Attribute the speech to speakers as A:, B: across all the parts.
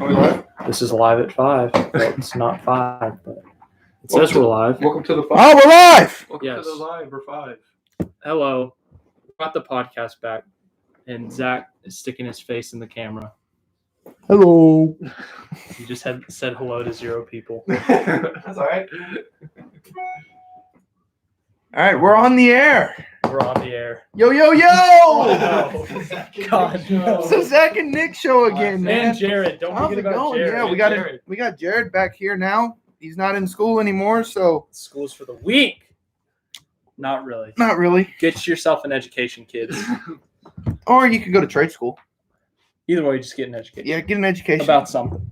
A: Are we live?
B: This is live at 5. Well, it's not 5, but it says we're live.
A: Welcome to the 5.
C: Oh, we're live!
A: Welcome
B: Yes.
A: to the live. We're 5.
B: Hello. Got the podcast back, and Zach is sticking his face in the camera.
C: Hello.
B: You just said hello to 0 people.
A: That's all right.
C: All right, we're on the air.
B: We're on the air.
C: Yo, yo, yo!
B: Oh, no. God, no.
C: It's the Zach and Nick show again, man.
B: And Jared. Don't
C: How's
B: forget
C: it
B: about
C: going?
B: Jared.
C: Yeah, we got Jared back here now. He's not in school anymore, so
B: School's for the week. Not really.
C: not really.
B: Get yourself an education, kids.
C: Or you could go to trade school.
B: Either way, just get an education.
C: Yeah, get an education.
B: About something.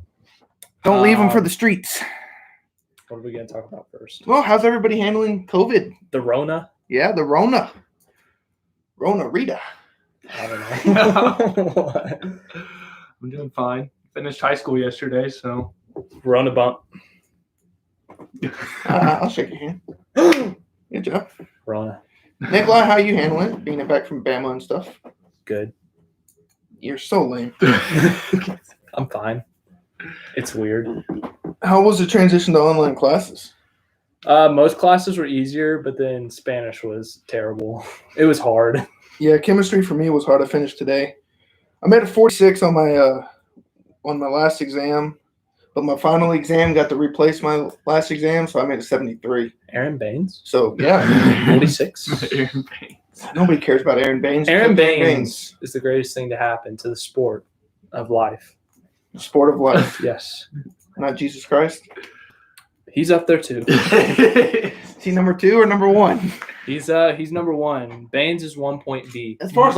C: Don't leave them for the streets.
B: What are we going to talk about first?
C: Well, how's everybody handling COVID?
B: The Rona?
C: Yeah, the Rona. Rona Rita.
B: I don't know.
A: I'm doing fine. Finished high school yesterday, so.
B: Rona bump.
C: I'll shake your hand. Good job.
B: Rona.
C: Nikolai, how you handling it? Being back from Bama and stuff?
B: Good.
C: You're so lame.
B: I'm fine. It's weird.
C: How was the transition to online classes?
B: Most classes were easier, but then Spanish was terrible. It was hard.
C: Yeah, chemistry for me was hard to finish today. I made a 46 on my last exam, but my final exam got to replace my last exam, so I made a 73.
B: Aaron Baines?
C: So, yeah,
B: 46?
A: Aaron Baines.
C: nobody cares about Aaron Baines.
B: Aaron Baines is the greatest thing to happen to the sport of life.
C: The sport of life,
B: Yes.
C: not Jesus Christ.
B: He's up there too.
C: Is he number 2 or number 1?
B: He's number 1. Baines is 1.B.
C: As far as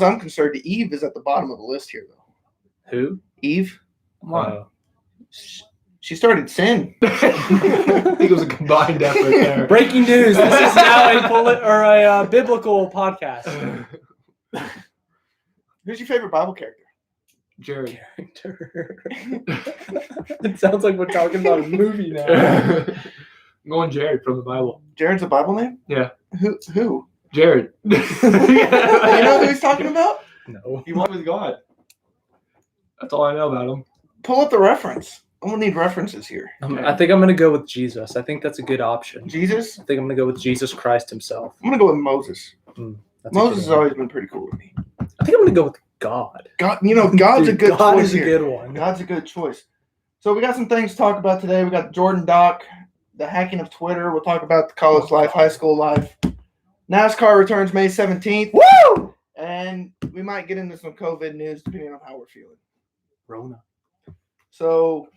C: I'm concerned, Eve is at the bottom of the list here, though.
B: Who?
C: Eve,
A: Come on.
B: Oh.
C: she started sin.
A: I think it was a combined effort there.
B: Breaking news. This is now a biblical podcast.
C: Who's your favorite Bible character?
A: Jared.
B: Character. It sounds like we're talking about a movie now.
A: I'm going Jared from the Bible.
C: Jared's a Bible name?
A: Yeah.
C: Who?
A: Jared.
C: You know who he's talking about?
B: No.
A: He walked with God. That's all I know about him.
C: Pull up the reference. I'm gonna need references here.
B: I think I'm going to go with Jesus. I think that's a good option.
C: Jesus?
B: I think I'm going to go with Jesus Christ himself.
C: I'm gonna go with Moses.
B: That's a
C: Moses
B: good
C: has
B: one.
C: always been pretty cool with me.
B: I think I'm going to go with God.
C: God, God's
B: Dude,
C: a good
B: God
C: choice
B: is a
C: here.
B: good one.
C: God's a good choice. So we got some things to talk about today. We got Jordan Doc, the hacking of Twitter. We'll talk about the college life, high school life. NASCAR returns May 17th.
B: Woo!
C: And we might get into some COVID news depending on how we're feeling.
B: Rona.
C: So,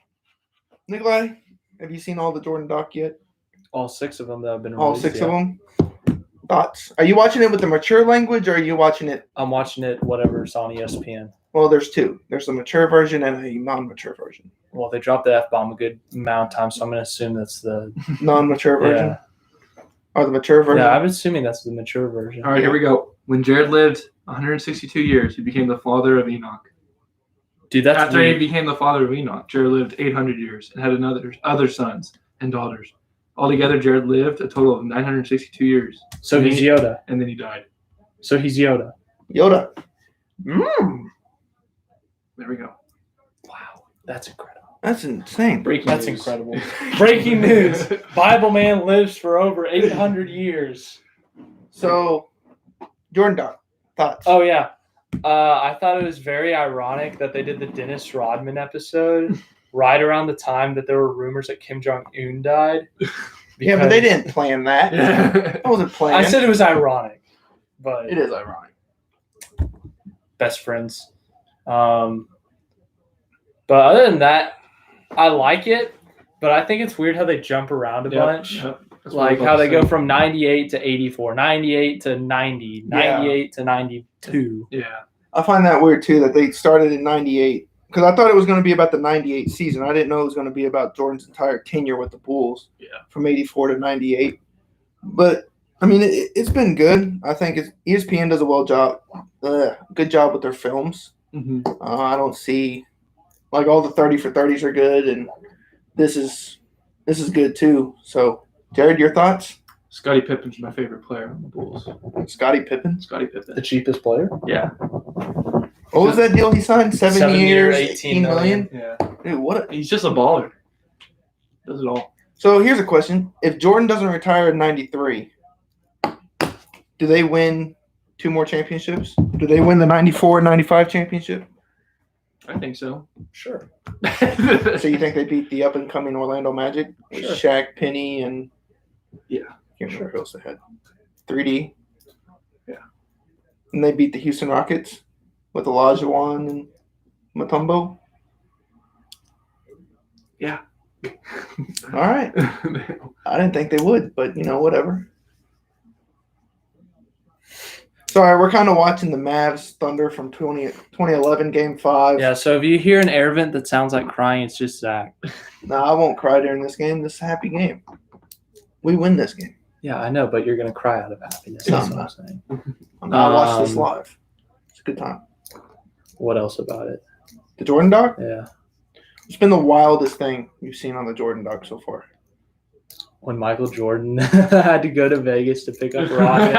C: Nikolai, have you seen all the Jordan Doc yet?
B: All 6 of them that have been released.
C: All 6
B: yeah.
C: of them? Thoughts? Are you watching it with the mature language or are you watching it?
B: I'm watching it, whatever's on ESPN.
C: Well, there's 2. There's a mature version and a non-mature version.
B: Well, they dropped the F-bomb a good amount of times, so I'm going to assume that's the
C: Non-mature version?
B: Yeah.
C: Or the mature version?
B: Yeah, I'm assuming that's the mature version.
A: All right, here we go. When Jared lived 162 years, he became the father of Enoch.
B: Dude, that's
A: After he
B: weird.
A: became the father of Enoch, Jared lived 800 years and had other sons and daughters. Altogether, Jared lived a total of 962 years,
B: So he's Yoda.
A: and then he died.
B: So he's Yoda.
C: Yoda.
A: There we go.
B: Wow, that's incredible.
C: That's insane.
B: That's incredible. Breaking news. Bible man lives for over 800 years.
C: So, Jordan Doc, thoughts?
B: Oh, yeah. I thought it was very ironic that they did the Dennis Rodman episode right around the time that there were rumors that Kim Jong-un died.
C: Yeah, but they
B: because-
C: didn't plan that. That wasn't planned.
B: I said it was ironic, but
C: it is ironic.
B: best friends. But other than that, I like it, but I think it's weird how they jump around a bunch.
A: Yep. That's what I
B: Like
A: was
B: how
A: about
B: they
A: to
B: go
A: say.
B: from 98 to 84, 98 to 90, 98 to 92.
A: Yeah.
C: I find that weird, too, that they started in 98. Because I thought it was going to be about the 98 season. I didn't know it was going to be about Jordan's entire tenure with the Bulls.
A: Yeah.
C: From 84 to 98. But, I mean, it's been good. I think ESPN does a good job with their films.
A: Mm-hmm.
C: I don't see, like, all the 30 for 30s are good, and this is good, too. So, Jared, your thoughts?
A: Scottie Pippen's my favorite player on the Bulls.
C: Scottie Pippen?
A: Scottie Pippen.
B: The cheapest player?
A: Yeah.
C: What was that deal he signed? 7
B: 7
C: years,
B: year,
C: 18 million?
A: Yeah,
C: Dude, what?
A: he's just a baller. Does it all.
C: So here's a question: if Jordan doesn't retire in '93, do they win 2 more championships? Do they win the '94-'95 championship?
A: I think so.
B: Sure.
C: So you think they beat the up-and-coming Orlando Magic with
B: Sure.
C: Shaq, Penny, and
A: Yeah.
C: can't remember who else they had. 3D.
A: Yeah.
C: And they beat the Houston Rockets with Olajuwon and Mutombo.
A: Yeah.
C: All right. I didn't think they would, but whatever. Sorry, we're kind of watching the Mavs Thunder from 2011 Game 5.
B: Yeah, so if you hear an air vent that sounds like crying, it's just Zach.
C: No, I won't cry during this game. This is a happy game. We win this game.
B: Yeah, I know, but you're going to cry out of happiness.
C: No,
B: That's
C: I'm
B: what I'm
C: not.
B: saying.
C: I watched this
B: Um,
C: live. It's a good time.
B: What else about it?
C: The Jordan doc?
B: Yeah.
C: It's been the wildest thing you've seen on the Jordan doc so far.
B: When Michael Jordan had to go to Vegas to pick up Rodman.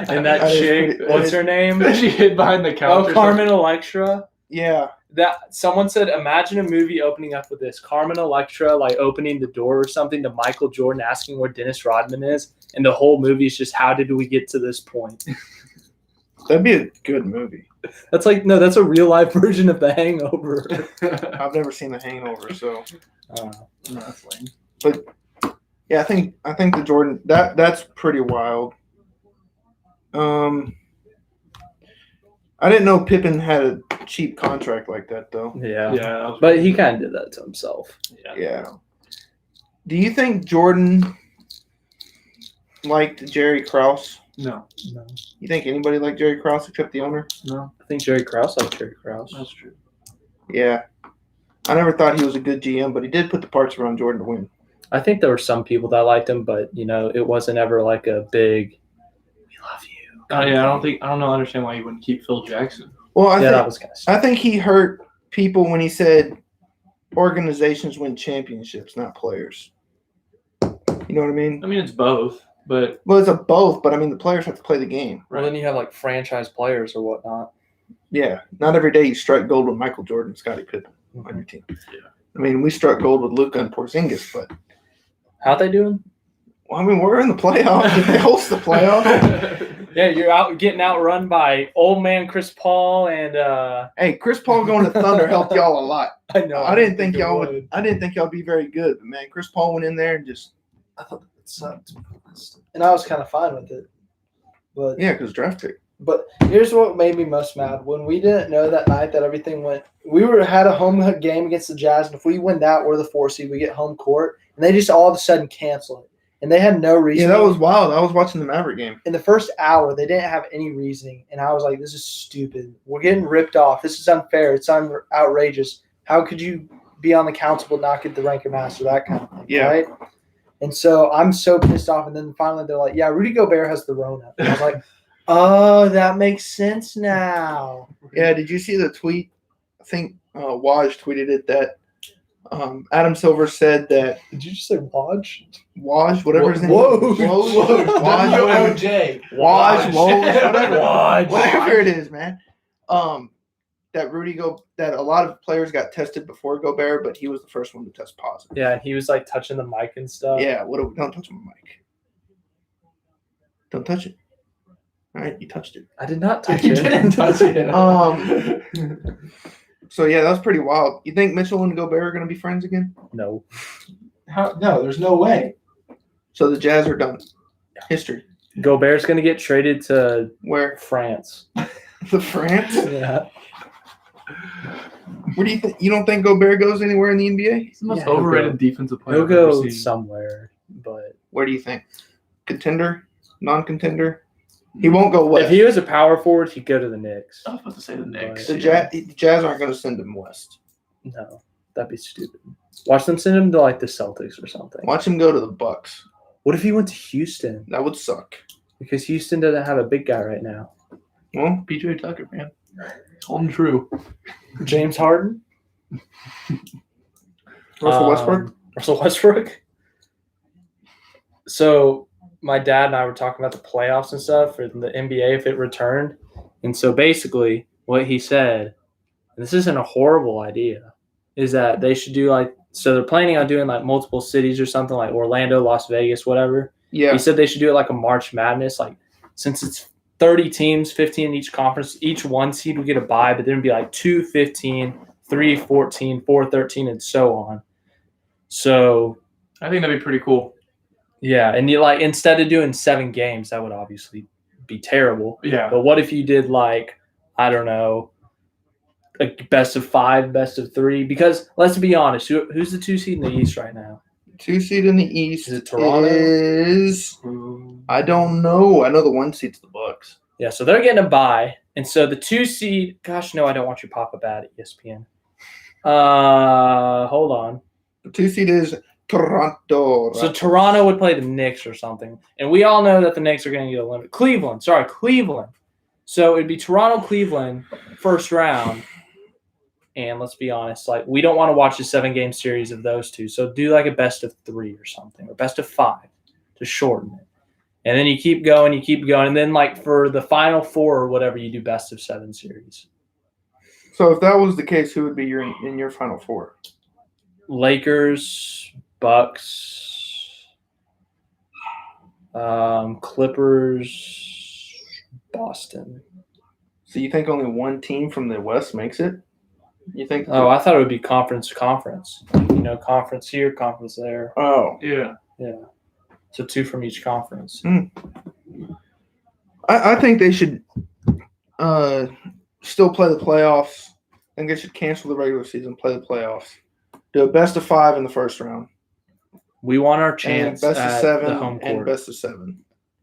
B: And that
C: That is
B: chick,
C: pretty-
B: what's her name?
A: She hid behind the couch.
B: Oh,
A: or
B: Carmen Electra.
C: Yeah.
B: That someone said, imagine a movie opening up with this: Carmen Electra like opening the door or something to Michael Jordan, asking where Dennis Rodman is, and the whole movie is just how did we get to this point?
C: That'd be a good movie.
B: That's like no, that's a real life version of The Hangover.
A: something.
C: I've never seen The Hangover, so
B: Uh,
A: No, that's lame.
C: yeah, I think the Jordan that's pretty wild. I didn't know Pippen had a cheap contract like that though.
B: yeah,
A: Yeah, that was
B: but he kind of did that to himself.
C: Yeah. Do you think Jordan liked Jerry Krause?
A: No,
B: No,
C: You think anybody liked Jerry Krause except the owner?
A: no,
B: I think Jerry Krause liked Jerry Krause.
A: that's true.
C: Yeah. I never thought he was a good GM, but he did put the parts around Jordan to win.
B: I think there were some people that liked him, but it wasn't ever like a big. We love you.
A: Yeah, I don't understand why you wouldn't keep Phil Jackson.
C: Well,
B: That was kind of.
C: I think he hurt people when he said organizations win championships, not players. You know what I mean?
A: I mean, it's both, but
C: Well, it's a both, but I mean the players have to play the game.
B: Well, then you have like franchise players or whatnot.
C: Yeah, not every day you strike gold with Michael Jordan and Scottie Pippen on your team.
A: Yeah.
C: I mean, we struck gold with Luka and Porzingis, but
B: How they doing?
C: well, I mean, we're in the playoffs. If they host the playoffs.
B: Yeah, you're out getting outrun by old man Chris Paul and
C: Hey, Chris Paul going to Thunder helped y'all a lot.
B: I know.
C: I didn't think y'all would. I didn't think y'all would be very good, but man, Chris Paul went in there and just
D: I thought it sucked, to be honest. And I was kind of fine with it. But
C: because draft pick.
D: But here's what made me most mad. When we didn't know that night that everything went, we had a home game against the Jazz, and if we win that, we're the 4 seed. We get home court, and they just all of a sudden cancel it, and they had no reason.
C: Yeah, that was wild. I was watching the Maverick game.
D: In the first hour. They didn't have any reasoning, and I was like, "This is stupid. We're getting ripped off. This is unfair. It's outrageous. How could you be on the council but not get the rank of master? That kind of thing,
C: Yeah.
D: right?" And so I'm so pissed off. And then finally they're like, "Yeah, Rudy Gobert has the Rona." And I was like, "Oh, that makes sense now."
C: Yeah, did you see the tweet? I think Waj tweeted it that Adam Silver said that
D: Did you just say Waj?
C: Waj, whatever his name
D: Whoa.
C: is. Woj, Waj, whatever.
D: W-O-J.
C: Waj, Woj, whatever.
B: Waj.
C: Whatever it is, man. That that a lot of players got tested before Gobert, but he was the first one to test positive.
B: Yeah, and he was like touching the mic and stuff.
C: Yeah, don't touch my mic. Don't touch it. All right, you touched it.
B: I did not touch
A: You
B: it.
A: didn't touch it.
C: So yeah, that was pretty wild. You think Mitchell and Gobert are going to be friends again?
B: No.
D: No, there's no way.
C: So the Jazz are done. History.
B: Gobert's gonna get traded to
C: Where
B: France.
C: the France?
B: Yeah.
C: Where do you think? You don't think Gobert goes anywhere in the NBA?
A: He's the most
B: Yeah, he'll
A: overrated
B: go.
A: defensive player
B: He'll
A: I've ever
B: go
A: seen.
B: somewhere, but
C: Where do you think? Contender? Non-contender? He won't go west.
B: if he was a power forward, he'd go to the Knicks.
A: I was about to say the Knicks.
C: the Jazz aren't going to send him west.
B: No, that'd be stupid. Watch them send him to like the Celtics or something.
C: Watch him go to the Bucks.
B: What if he went to Houston?
C: That would suck.
B: Because Houston doesn't have a big guy right now.
C: Well,
A: PJ Tucker, man. Holding true.
D: James Harden?
C: Russell Westbrook.
B: Russell Westbrook. So my dad and I were talking about the playoffs and stuff for the NBA if it returned. And so basically what he said this isn't a horrible idea, is that they should do like, so they're planning on doing like multiple cities or something like Orlando, Las Vegas, whatever.
C: Yeah.
B: He said they should do it like a March Madness, like since it's 30 teams, 15 in each conference, each one seed would get a bye, but then it'd be like 2, 15, 3, 14, 4, 13, and so on. So
A: I think that'd be pretty cool.
B: yeah, and you like instead of doing 7 games, that would obviously be terrible.
A: Yeah.
B: But what if you did like, I don't know, like best of 5, best of 3? Because let's be honest, who's the 2 seed in the East right now?
C: 2 seed in the East
B: Is it Toronto?
C: is I don't know. I know the 1 seed's the Bucks.
B: Yeah, so they're getting a bye. And so the 2 seed, gosh, no, I don't want you pop-up ad at ESPN. Hold on.
C: The 2 seed is Toronto.
B: So Toronto would play the Knicks or something. And we all know that the Knicks are going to get eliminated. Cleveland. So it'd be Toronto, Cleveland, first round. And let's be honest, like we don't want to watch a 7-game series of those two. So do like a best of 3 or something, or best of 5 to shorten it. And then you keep going. And then like for the final 4 or whatever, you do best of 7 series.
C: So if that was the case, who would be in your final 4?
B: Lakers, Bucks, Clippers, Boston.
C: So you think only one team from the West makes it? You think?
B: Oh, I thought it would be conference. You know, conference here, conference there.
C: Oh.
A: Yeah.
B: Yeah. So 2 from each conference.
C: I think they should still play the playoffs. I think they should cancel the regular season, play the playoffs. Do a best of 5 in the first round.
B: We want our
C: And
B: chance
C: best of
B: at
C: 7
B: the home
C: and
B: court.
C: best of 7.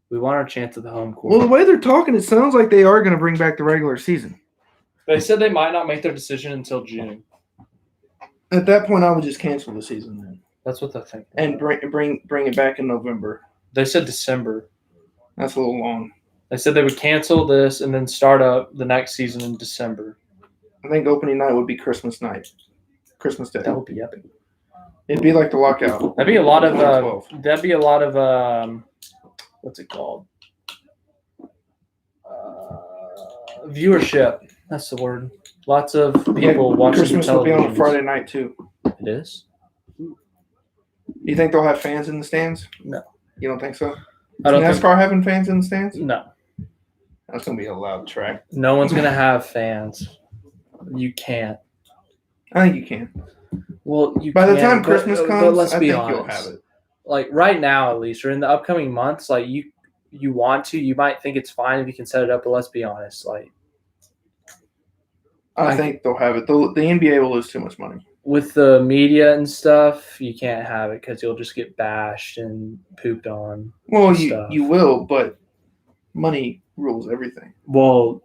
B: We want our chance at the home court.
C: Well, the way they're talking, it sounds like they are going to bring back the regular season.
B: They said they might not make their decision until June.
C: At that point, I would just cancel the season then
B: That's what they're thinking.
C: and bring it back in November.
B: They said December.
C: That's a little long.
B: They said they would cancel this and then start up the next season in December.
C: I think opening night would be Christmas night, Christmas Day.
B: That would be epic.
C: It'd be like the lockout.
B: That'd be a lot of
C: 2012.
B: what's it called? Viewership. That's the word. Lots of people watching
C: Christmas will be on a
B: televisions.
C: Friday night too.
B: It is?
C: You think they'll have fans in the stands?
B: No.
C: You don't think so?
B: I don't
C: NASCAR having fans in the stands?
B: think. No.
C: That's gonna be a loud track.
B: No one's gonna have fans. You can't.
C: I think you can.
B: Well, you
C: By the
B: can,
C: time
B: but-
C: Christmas
B: but
C: comes,
B: let's
C: I
B: be
C: think
B: honest.
C: you'll have it.
B: Like right now, at least, or in the upcoming months, like you want to, you might think it's fine if you can set it up, but let's be honest, like
C: I think they'll have it. The NBA will lose too much money.
B: with the media and stuff, you can't have it because you'll just get bashed and pooped on.
C: Well,
B: Stuff.
C: you will, but money rules everything.
B: Well,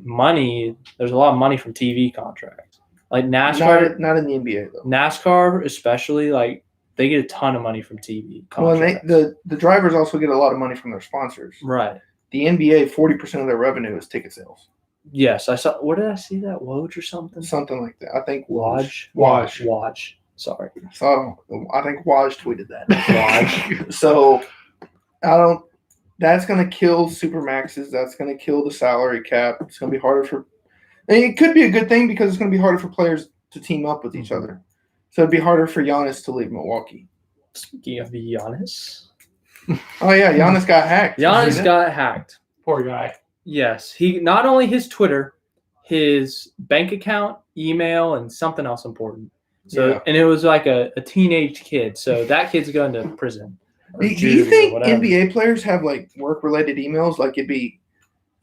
B: money, there's a lot of money from TV contracts. Like NASCAR,
C: Not in the NBA though.
B: NASCAR especially, like they get a ton of money from TV
C: Well, and
B: contracts.
C: the drivers also get a lot of money from their sponsors.
B: Right.
C: The NBA, 40% of their revenue is ticket sales.
B: Yes, I saw. Where did I see that? Woj or something?
C: Something like that. I think
B: Woj. Sorry.
C: So I think Waj tweeted that.
B: Woj.
C: So that's going to kill Supermaxes. That's going to kill the salary cap. It's going to be harder and it could be a good thing because it's going to be harder for players to team up with each other. So it'd be harder for Giannis to leave Milwaukee.
B: Speaking of Giannis.
C: Oh yeah, Giannis got hacked. Did you see
B: Giannis
C: that?
B: got hacked.
A: Poor guy.
B: Yes. He not only his Twitter, his bank account, email, and something else important. So
C: Yeah.
B: and it was like a teenage kid. So that kid's going to prison. or
C: Do you
B: juvie or
C: think
B: whatever.
C: NBA players have like work related emails? Like it'd be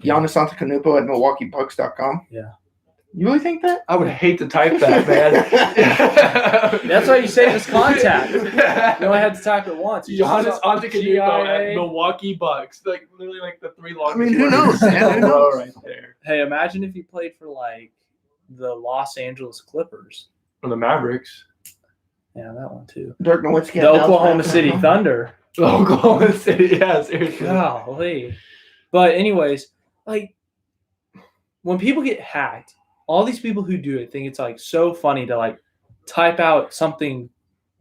C: Giannis Antetokounmpo at MilwaukeeBucks.com?
B: Yeah.
C: You really think that?
A: I would hate to type that, man.
B: That's why you save his contact. You only had to type it once. You
A: Giannis
B: just-
A: Antetokounmpo at
B: GIA.
A: Milwaukee Bucks. Like literally like the 3 longest.
C: I mean, who
A: words
C: knows,
A: in
C: man?
A: a
C: Who
A: row
C: knows?
A: right there.
B: Hey, imagine if he played for like the Los Angeles Clippers.
A: From the Mavericks.
B: Yeah, that one too.
C: Dirk Nowitzki.
B: The
C: at Dallas
B: Oklahoma
C: Mavericks.
B: City Thunder.
A: The Oklahoma City. Yeah, seriously.
B: Golly. But anyways, like when people get hacked, all these people who do it think it's like so funny to like type out something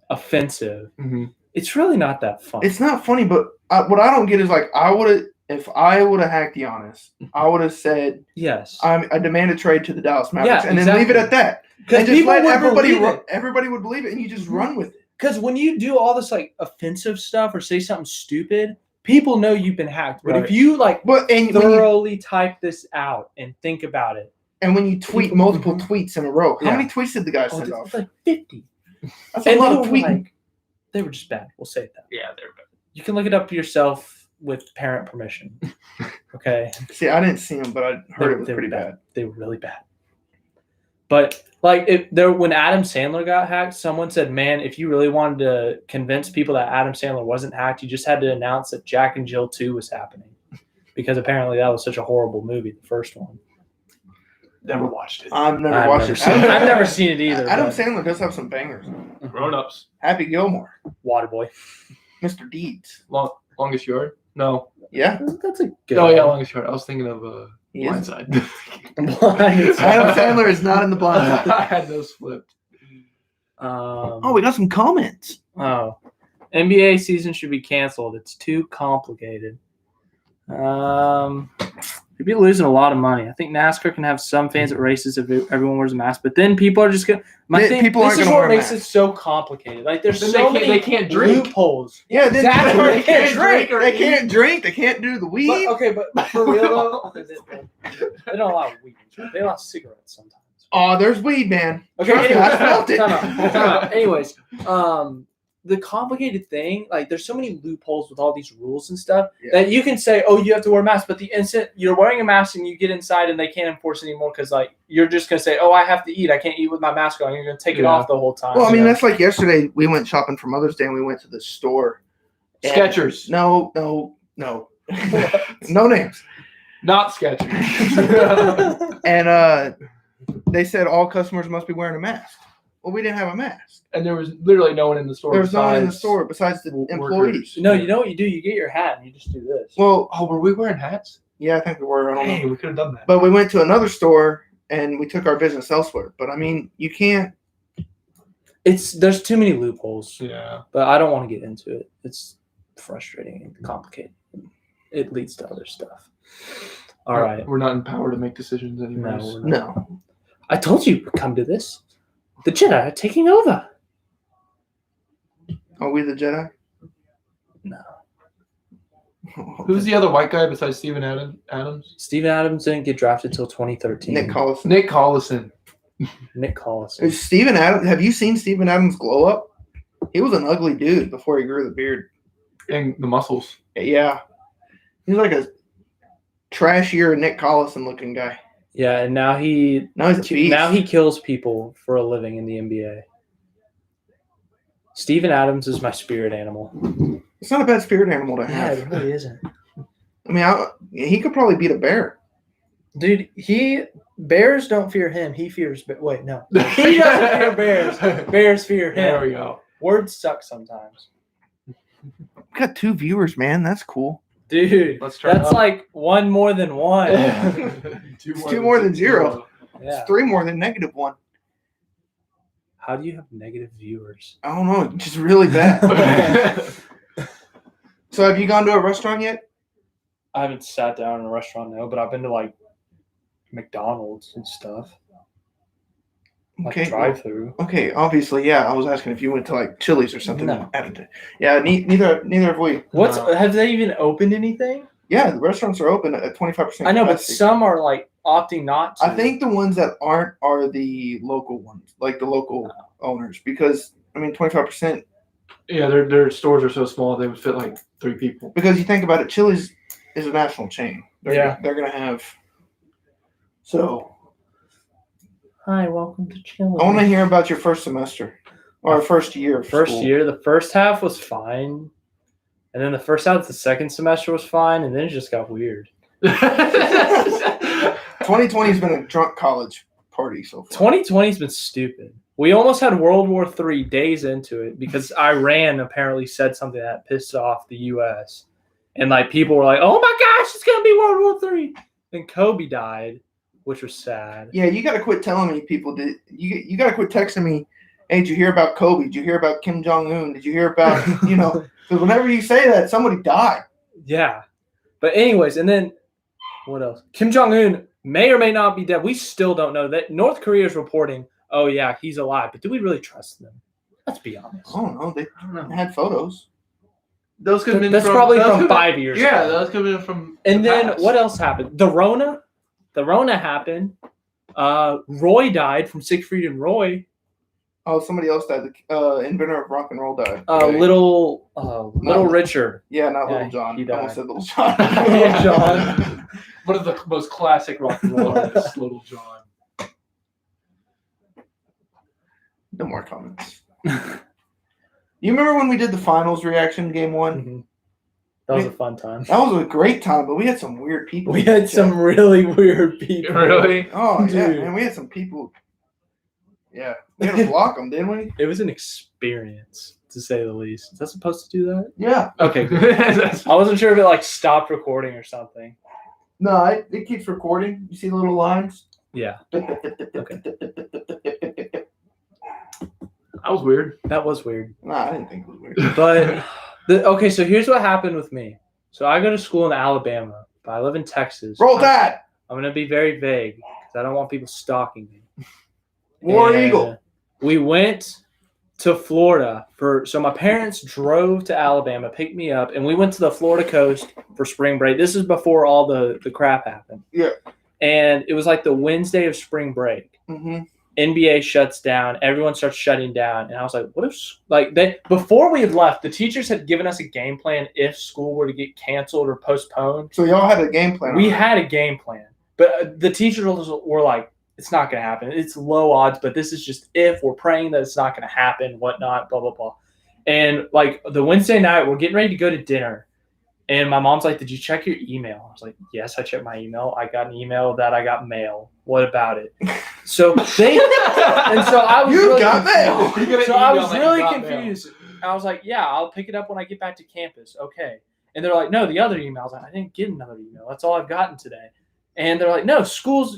B: offensive.
A: Mm-hmm.
B: It's really not that funny.
C: It's not funny, but what I don't get is like I would have if I would have hacked Giannis, I would have said,
B: Yes.
C: I demand a trade to the Dallas Mavericks,
B: Yeah,
C: and then leave it
B: exactly.
C: at that.
B: Because
C: And just
B: people
C: let
B: would
C: everybody
B: believe it.
C: everybody would believe it, and you just run with it.
B: Because when you do all this like offensive stuff or say something stupid, people know you've been hacked. But
A: Right.
B: if you like
C: But and when you,
B: thoroughly type this out and think about it,
C: tweet multiple tweets in a row, how
B: Yeah.
C: many tweets did the guy send
B: it's
C: off?
B: like 50.
C: That's a
B: And
C: lot
B: they
C: of
B: were
C: tweeting.
B: like, they were just bad. We'll say that.
A: Yeah, they're bad.
B: You can look it up yourself with parent permission. Okay.
C: See, I didn't see him, but I heard it was
B: They were
C: pretty bad.
B: They were really bad. But like when Adam Sandler got hacked, someone said, "Man, if you really wanted to convince people that Adam Sandler wasn't hacked, you just had to announce that Jack and Jill 2 was happening." Because apparently that was such a horrible movie, the first one.
A: Never watched it.
C: I've never
B: I've
C: watched
B: never
C: it.
B: seen it. I've never seen it either.
C: Adam
B: but-
C: Sandler does have some bangers.
A: Grown ups.
C: Happy Gilmore,
B: Waterboy.
C: Mr. Deeds.
A: Longest yard? No.
C: Yeah,
B: That's a good
A: Oh yeah,
B: one.
A: longest yard. I was thinking of
C: he is.
A: Blindside.
C: Adam Sandler is not in the blind.
A: I had those flipped.
C: Oh, we got some comments.
B: NBA season should be canceled. It's too complicated. You'd be losing a lot of money. I think NASCAR can have some fans at races if everyone wears a mask, but then people are just gonna.
C: People aren't
B: this is
C: gonna
B: what
C: wear
B: makes
C: masks.
B: it so complicated. Like there's
A: Then
B: so
A: they can't
B: many
A: drink.
B: loopholes.
C: Yeah, then
B: Exactly.
C: they
B: They can't drink
A: or
C: They
A: eat.
C: can't drink. They can't do the weed.
B: But for real though, they don't allow weed. They allow cigarettes sometimes.
C: Oh, there's weed, man.
B: Okay,
C: Trust me,
B: anyway,
C: I felt it.
B: time out. Anyways, the complicated thing, like there's so many loopholes with all these rules and stuff
C: Yeah.
B: that you can say, oh, you have to wear a mask, but the instant you're wearing a mask and you get inside and they can't enforce it anymore because like you're just gonna say, oh, I have to eat, I can't eat with my mask on. You're gonna take it
A: Yeah.
B: off the whole time.
C: Well, I mean,
B: you know?
C: that's like yesterday. We went shopping for Mother's Day, and we went to the store. and-
A: Skechers.
C: No, no names.
A: Not Skechers.
C: And they said all customers must be wearing a mask. Well, we didn't have a mask.
A: And there was literally no one in the store.
C: There was no one in the
A: besides
C: store besides the
A: workers.
C: employees.
B: No, you know what you do? You get your hat and you just do this.
C: Well,
A: Oh, were we wearing hats?
C: yeah, I think we were. I don't know.
A: Dang, we could have done that.
C: But we went to another store and we took our business elsewhere. But I mean, you can't.
B: There's too many loopholes,
A: Yeah.
B: but I don't want to get into it. It's frustrating and complicated. It leads to other stuff. All right.
A: We're not empowered to make decisions anymore.
B: No, we're not.
C: No.
B: I told you come to this. The Jedi are taking over.
C: Are we the Jedi?
B: No.
A: Who's the other white guy besides Steven Adams?
B: Steven Adams didn't get drafted till 2013.
C: Nick Collison.
A: Nick Collison.
B: Nick Collison.
C: Is Steven Adams? Have you seen Steven Adams glow up? He was an ugly dude before he grew the beard.
A: And the muscles.
C: Yeah, he's like a trashier Nick Collison looking guy.
B: Yeah, and now he
C: Now he's a beast.
B: kills people for a living in the NBA. Steven Adams is my spirit animal.
C: It's not a bad spirit animal to
B: Yeah,
C: have.
B: it really isn't.
C: I mean, he could probably beat a bear.
B: Dude, bears don't fear him. He fears. Wait, no. He doesn't fear bears. Bears fear
A: There
B: him.
A: we go.
B: Words suck sometimes.
C: We got 2 viewers, man. That's cool.
B: Dude,
A: Let's try
B: that's
A: it out.
B: like one more than one.
C: Two more than zero.
B: Yeah.
C: It's 3 more than -1.
B: How do you have negative viewers?
C: I don't know. Just really bad. So have you gone to a restaurant yet?
B: I haven't sat down in a restaurant now, but I've been to like McDonald's and stuff. Like
C: Okay.
B: drive-through.
C: Okay, obviously, yeah. I was asking if you went to like Chili's or something.
B: No.
C: Yeah, neither have we.
B: Have they even opened anything?
C: Yeah, the restaurants are open at 25%.
B: I know, but
C: capacity.
B: some are like opting not to.
C: I think the ones that aren't are the local ones, like the local owners, because I mean, 25%.
A: Yeah, their stores are so small they would fit like 3 people.
C: Because you think about it, Chili's is a national chain. They're gonna have. So
B: Hi, welcome to Chile.
C: I want to hear about your first semester or first year. Of
B: First
C: school.
B: year, the first half was fine, and then the first half of the second semester was fine, and then it just got weird.
C: 2020 has been a drunk college party so far.
B: 2020's been stupid. We almost had World War III days into it because Iran apparently said something that pissed off the U.S. And like people were like, "Oh my gosh, it's gonna be World War III." Then Kobe died, which was sad.
C: Yeah, you got to quit telling me people. You got to quit texting me. Hey, did you hear about Kobe? Did you hear about Kim Jong Un? Did you hear about because whenever you say that, somebody died.
B: Yeah, But anyways, and then what else? Kim Jong-un may or may not be dead. We still don't know. That North Korea is reporting, oh yeah, he's alive. But do we really trust them? Let's be honest.
C: I don't know. They
A: I don't know.
C: had photos.
A: Those could have been
B: That's
A: from,
B: probably
A: those
B: from
A: could've been-
B: 5 years
A: Yeah,
B: ago.
A: those could have been from.
B: And
A: the
B: then
A: past.
B: what else happened? The Rona happened. Roy died from Siegfried and Roy.
C: Oh, somebody else died. The inventor of rock and roll died.
B: Little
C: No.
B: Richard.
C: Yeah, not
B: Yeah,
C: Little John.
B: he
C: I almost
B: died.
C: said Little John.
B: Little John.
A: One of the most classic rock and roll artists, Little John.
C: No more comments. You remember when we did the finals reaction game one?
B: Mhm. That was a fun time.
C: That was a great time, but we had some weird people.
B: We
C: in the
B: had
C: chat.
B: some really weird people.
A: Really?
C: Oh yeah,
B: Dude.
C: man, we had some people. Yeah, we had to block them, didn't we?
B: It was an experience, to say the least. Is that supposed to do that?
C: Yeah.
B: Okay, good.
A: That's-
B: I wasn't sure if it like stopped recording or something.
C: No, it keeps recording. You see the little lines?
B: Yeah,
A: that was weird.
B: that was weird.
C: Nah, I didn't think it was weird.
B: But okay, so here's what happened with me. So I go to school in Alabama, but I live in Texas.
C: Roll that!
B: I'm gonna be very vague because I don't want people stalking me.
C: War
B: And
C: Eagle.
B: We went to Florida so my parents drove to Alabama, picked me up, and we went to the Florida coast for spring break. This is before all the crap happened.
C: Yeah.
B: And it was like the Wednesday of spring break.
C: Mm-hmm.
B: NBA shuts down, everyone starts shutting down, and I was like, what if like they before we had left, the teachers had given us a game plan if school were to get canceled or postponed.
C: So y'all had a game plan.
B: We
C: on it.
B: had a game plan, but the teachers were like, it's not going to happen. It's low odds, but this is just if we're praying that it's not going to happen, whatnot, blah, blah, blah. And like the Wednesday night, we're getting ready to go to dinner. And my mom's like, did you check your email? I was like, yes, I checked my email. I got an email that I got mail. What about it? So they, and so I was
C: You
B: really
C: got mail.
A: You get an
B: So I
A: email
B: was
A: that you
B: really
A: got mail.
B: confused. I was like, yeah, I'll pick it up when I get back to campus. Okay. And they're like, no, the other email. I was like, I didn't get another email. That's all I've gotten today. And they're like, no,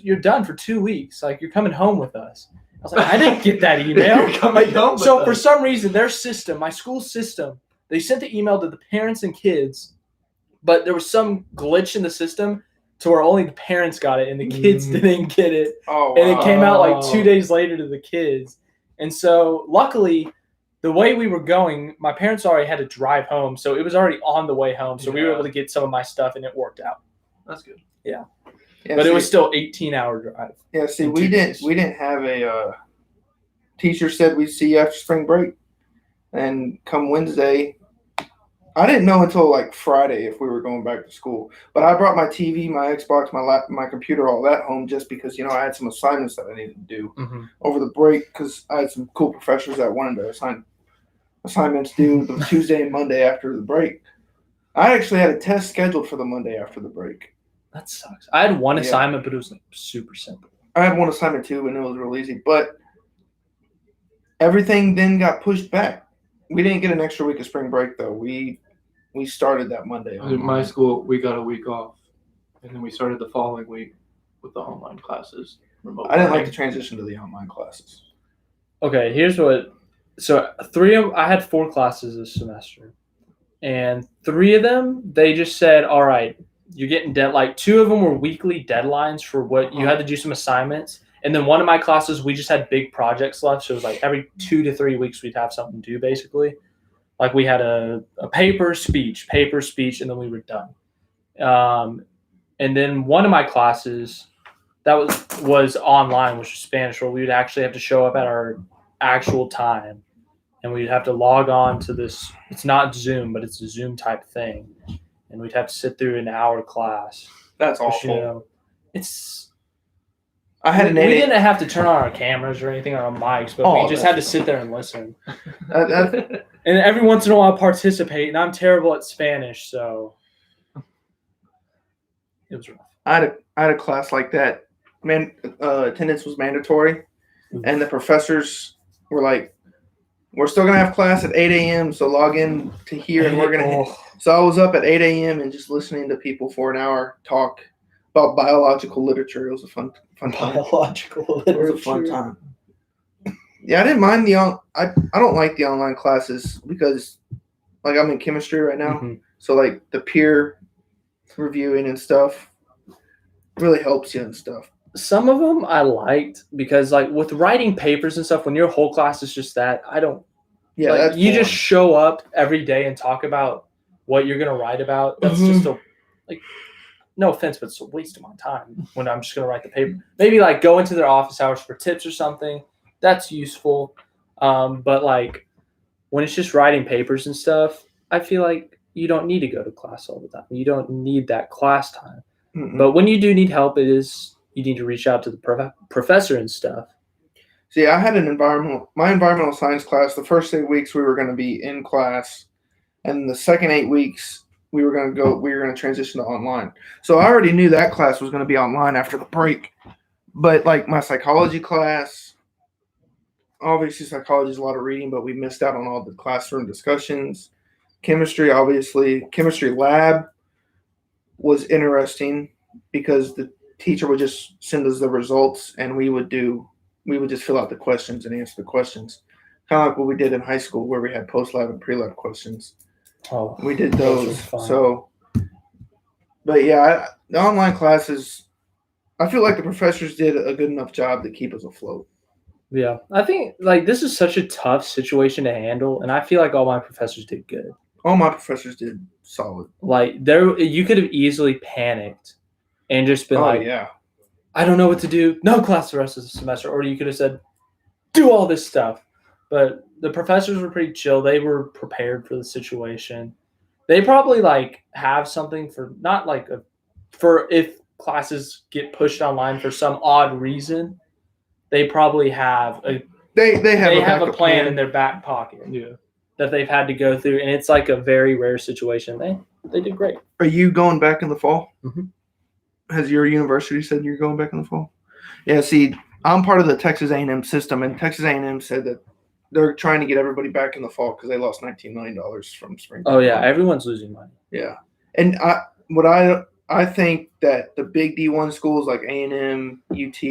B: you're done for 2 weeks. Like, you're coming home with us. I was like, I didn't get that email.
A: You're coming home with
B: So for
A: us.
B: some reason, their system, my school system, they sent the email to the parents and kids, but there was some glitch in the system to where only the parents got it and the kids didn't get it.
C: Oh,
B: And
C: wow.
B: it came out like
A: Oh.
B: 2 days later to the kids. And so luckily, the way we were going, my parents already had to drive home. So it was already on the way home. So we were
A: Yeah.
B: able to get some of my stuff and it worked out.
A: That's good.
C: Yeah,
B: But
C: see,
B: it was still 18-hour drive.
C: Yeah, see,
B: in
C: we
B: 2
C: didn't
B: days.
C: we didn't have a teacher said we'd see you after spring break, and come Wednesday, I didn't know until like Friday if we were going back to school. But I brought my TV, my Xbox, my computer, all that home just because I had some assignments that I needed to do over the break because I had some cool professors that wanted to assign assignments due the Tuesday and Monday after the break. I actually had a test scheduled for the Monday after the break.
B: That sucks. I had one
C: Yeah.
B: assignment, but it was like super simple.
C: I had one assignment too, and it was real easy. But everything then got pushed back. We didn't get an extra week of spring break though. We started that Monday.
A: At my school, we got a week off, and then we started the following week with the online classes. Remote
C: I didn't like
A: learning.
C: the transition to the online classes.
B: Okay, here's what. So I had 4 classes this semester, and 3 of them they just said, "All right, you're getting like 2 of them were weekly deadlines for what you had to do some assignments, and then one of my classes we just had big projects left, so it was like every 2 to 3 weeks we'd have something to do basically. Like we had a paper speech, and then we were done. And then one of my classes that was online, which was Spanish, where we would actually have to show up at our actual time, and we'd have to log on to this. It's not Zoom, but it's a Zoom type thing, and we'd have to sit through an hour class.
C: That's
B: Which,
C: awful.
B: It's
C: I had an
B: we
C: 8.
B: didn't have to turn on our cameras or anything or our mics, but
C: Oh,
B: we just
C: that's
B: had to sit there and listen.
C: that-
B: And every once in a while participate, and I'm terrible at Spanish, so it was rough.
C: I had a class like that. Man, attendance was mandatory, and the professors were like, "We're still gonna have class at 8 a.m. So log in to here, and we're gonna." So I was up at 8 a.m. and just listening to people for an hour talk about biological literature. It was a fun time.
D: Biological
C: It was a fun time. Yeah, I didn't mind I don't like the online classes because, like, I'm in chemistry right now.
B: Mhm.
C: So like the peer reviewing and stuff. Really helps you and stuff.
B: Some of them I liked because, like, with writing papers and stuff, when your whole class is just that, I don't.
C: Yeah,
B: like,
C: that's
B: you
C: boring.
B: just show up every day and talk about what you're gonna write about. That's just a like. No offense, but it's a waste of my time when I'm just gonna write the paper. Maybe like go into their office hours for tips or something. That's useful. But like when it's just writing papers and stuff, I feel like you don't need to go to class all the time. You don't need that class time.
C: Mm-mm.
B: But when you do need help, you need to reach out to the professor and stuff.
C: See, I had my environmental science class. The first 8 weeks we were going to be in class, and the second 8 weeks we were going to transition to online. So I already knew that class was going to be online after the break. But like my psychology class, obviously psychology is a lot of reading, but we missed out on all the classroom discussions. Chemistry, obviously, chemistry lab was interesting because the teacher would just send us the results and we would just fill out the questions and answer the questions. Kind of like what we did in high school where we had post-lab and pre-lab questions.
B: Oh,
C: We did
B: those
C: those.
B: were fun.
C: So, but yeah, the online classes, I feel like the professors did a good enough job to keep us afloat.
B: Yeah, I think like this is such a tough situation to handle, and I feel like all my professors did good.
C: All my professors did solid.
B: Like you could have easily panicked and just been
C: Oh,
B: like,
C: yeah.
B: I don't know what to do. No class the rest of the semester. Or you could have said, do all this stuff. But the professors were pretty chill. They were prepared for the situation. They probably like have something for not like for if classes get pushed online for some odd reason. They probably have
C: They have a
B: a
C: backup
B: plan in their back pocket
A: Yeah.
B: that they've had to go through, and it's like a very rare situation. They did great.
C: Are you going back in the fall?
B: Mhm.
C: Has your university said you're going back in the fall? Yeah. See, I'm part of the Texas A&M system, and Texas A&M said that they're trying to get everybody back in the fall because they lost $19 million from spring.
B: Oh yeah, everyone's losing money.
C: Yeah, and I think that the big D1 schools like A&M, UT,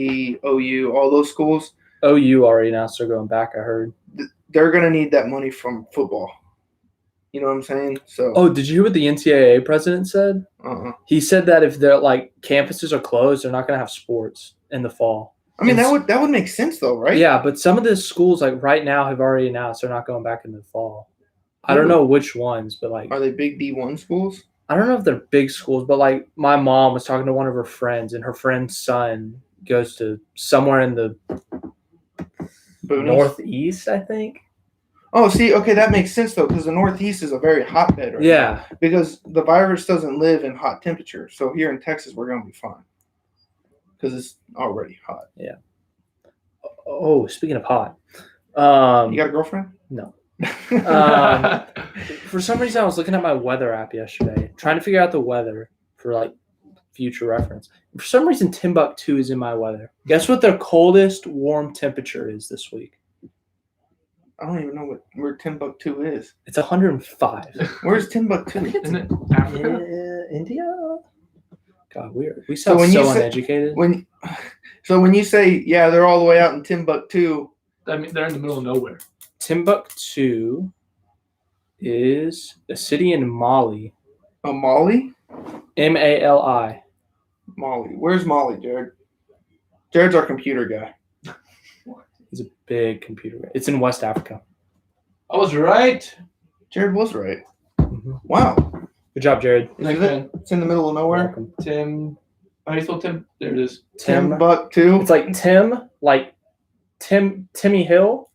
C: OU, all those schools,
B: OU already announced they're going back. I heard.
C: they're gonna need that money from football. You know what I'm saying? So.
B: Oh, did you hear what the NCAA president said?
C: Uh-uh.
B: He said that if they're like campuses are closed, they're not going to have sports in the fall.
C: I mean,
B: And
C: that would make sense though, right?
B: Yeah, but some of the schools like right now have already announced they're not going back in the fall. I don't know which ones, but like
C: Are they big D1 schools?
B: I don't know if they're big schools, but like my mom was talking to one of her friends, and her friend's son goes to somewhere in the
C: Boonies?
B: northeast, I think.
C: Oh, see, okay, that makes sense though, because the Northeast is a very hotbed right now.
B: Yeah.
C: Because the virus doesn't live in hot temperatures. So here in Texas, we're gonna be fine. Because it's already hot.
B: Oh, speaking of hot,
C: You got a girlfriend?
B: no. For some reason, I was looking at my weather app yesterday, trying to figure out the weather for like future reference. For some reason, Timbuktu is in my weather. Guess what their coldest warm temperature is this week?
C: I don't even know where Timbuktu is.
B: It's 105.
C: Where's Timbuktu?
A: Isn't it Africa?
B: Yeah, India. God, we
C: So
B: sound
C: when you
B: so
C: say-
B: uneducated.
C: When you say, yeah, they're all the way out in Timbuktu,
A: I mean, they're in the middle of nowhere.
B: Timbuktu is a city in Mali.
C: Mali?
B: Mali.
C: Mali. Where's Mali, Jared? Jared's our computer guy.
B: He's a big computer guy. It's in West Africa.
A: I was right.
C: Jared was right.
B: Mhm.
C: Wow.
B: Good job, Jared.
A: Thanks,
C: Is it?
A: man.
C: It's in the middle of nowhere.
B: Welcome.
A: Tim. How do you spell Tim? There it is.
C: Timbuktu.
B: It's like Tim, like Timmy Hill,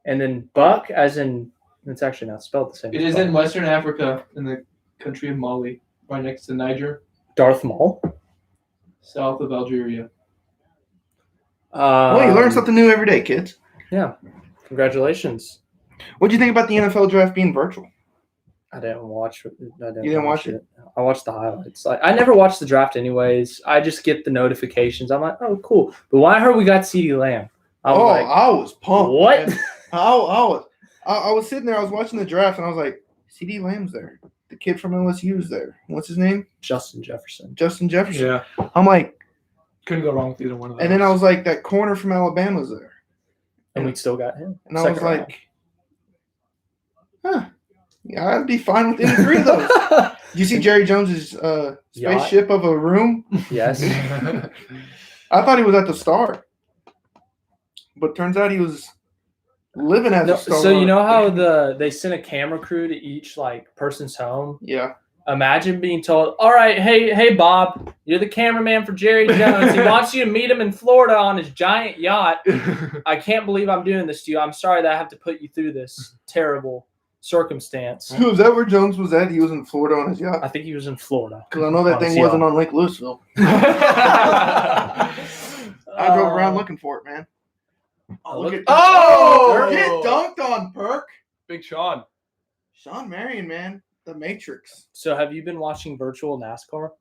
B: and then Buck, as in it's actually not spelled the same.
A: It
B: as
A: is
B: Buck.
A: in Western Africa, in the country of Mali, right next to Niger,
B: Darth Maul.
A: south of Algeria.
C: Well, you learn something new every day, kids.
B: Congratulations.
C: What do you think about the NFL draft being virtual?
B: I didn't watch it.
C: You didn't watch it?
B: I watched the highlights. Like I never watched the draft anyways. I just get the notifications. I'm like, oh, cool. But when I heard we got CeeDee Lamb, I was like,
C: I was pumped.
B: what?
C: Man. I was sitting there. I was watching the draft, and I was like, CD Lamb's there. The kid from LSU's there. What's his name?
B: Justin Jefferson.
C: Justin Jefferson.
A: Yeah.
C: I'm like,
A: Couldn't go wrong with either one of those.
C: and then I was like, that corner from Alabama's there.
B: And we still got him.
C: And I was
B: Second round.
C: like, huh, I'd be fine with any three of those. You see Jerry Jones's spaceship of a room?
B: Yes.
C: I thought he was at the Star, but turns out he was living as
B: No,
C: a star.
B: so you know how they sent a camera crew to each like person's home?
C: Yeah.
B: Imagine being told, "All right, hey Bob, you're the cameraman for Jerry Jones. He wants you to meet him in Florida on his giant yacht. I can't believe I'm doing this to you. I'm sorry that I have to put you through this terrible circumstance."
C: Was that where Jones was at? He was in Florida on his yacht?
B: I think he was in Florida.
C: Because I know that
B: On
C: thing
B: his
C: wasn't
B: yacht.
C: on Lake Louisville. I drove around looking for it, man.
A: Oh, look at
C: Oh! Get dunked on, Perk.
A: Big Sean.
C: Sean Marion, man. The Matrix.
B: So have you been watching virtual NASCAR?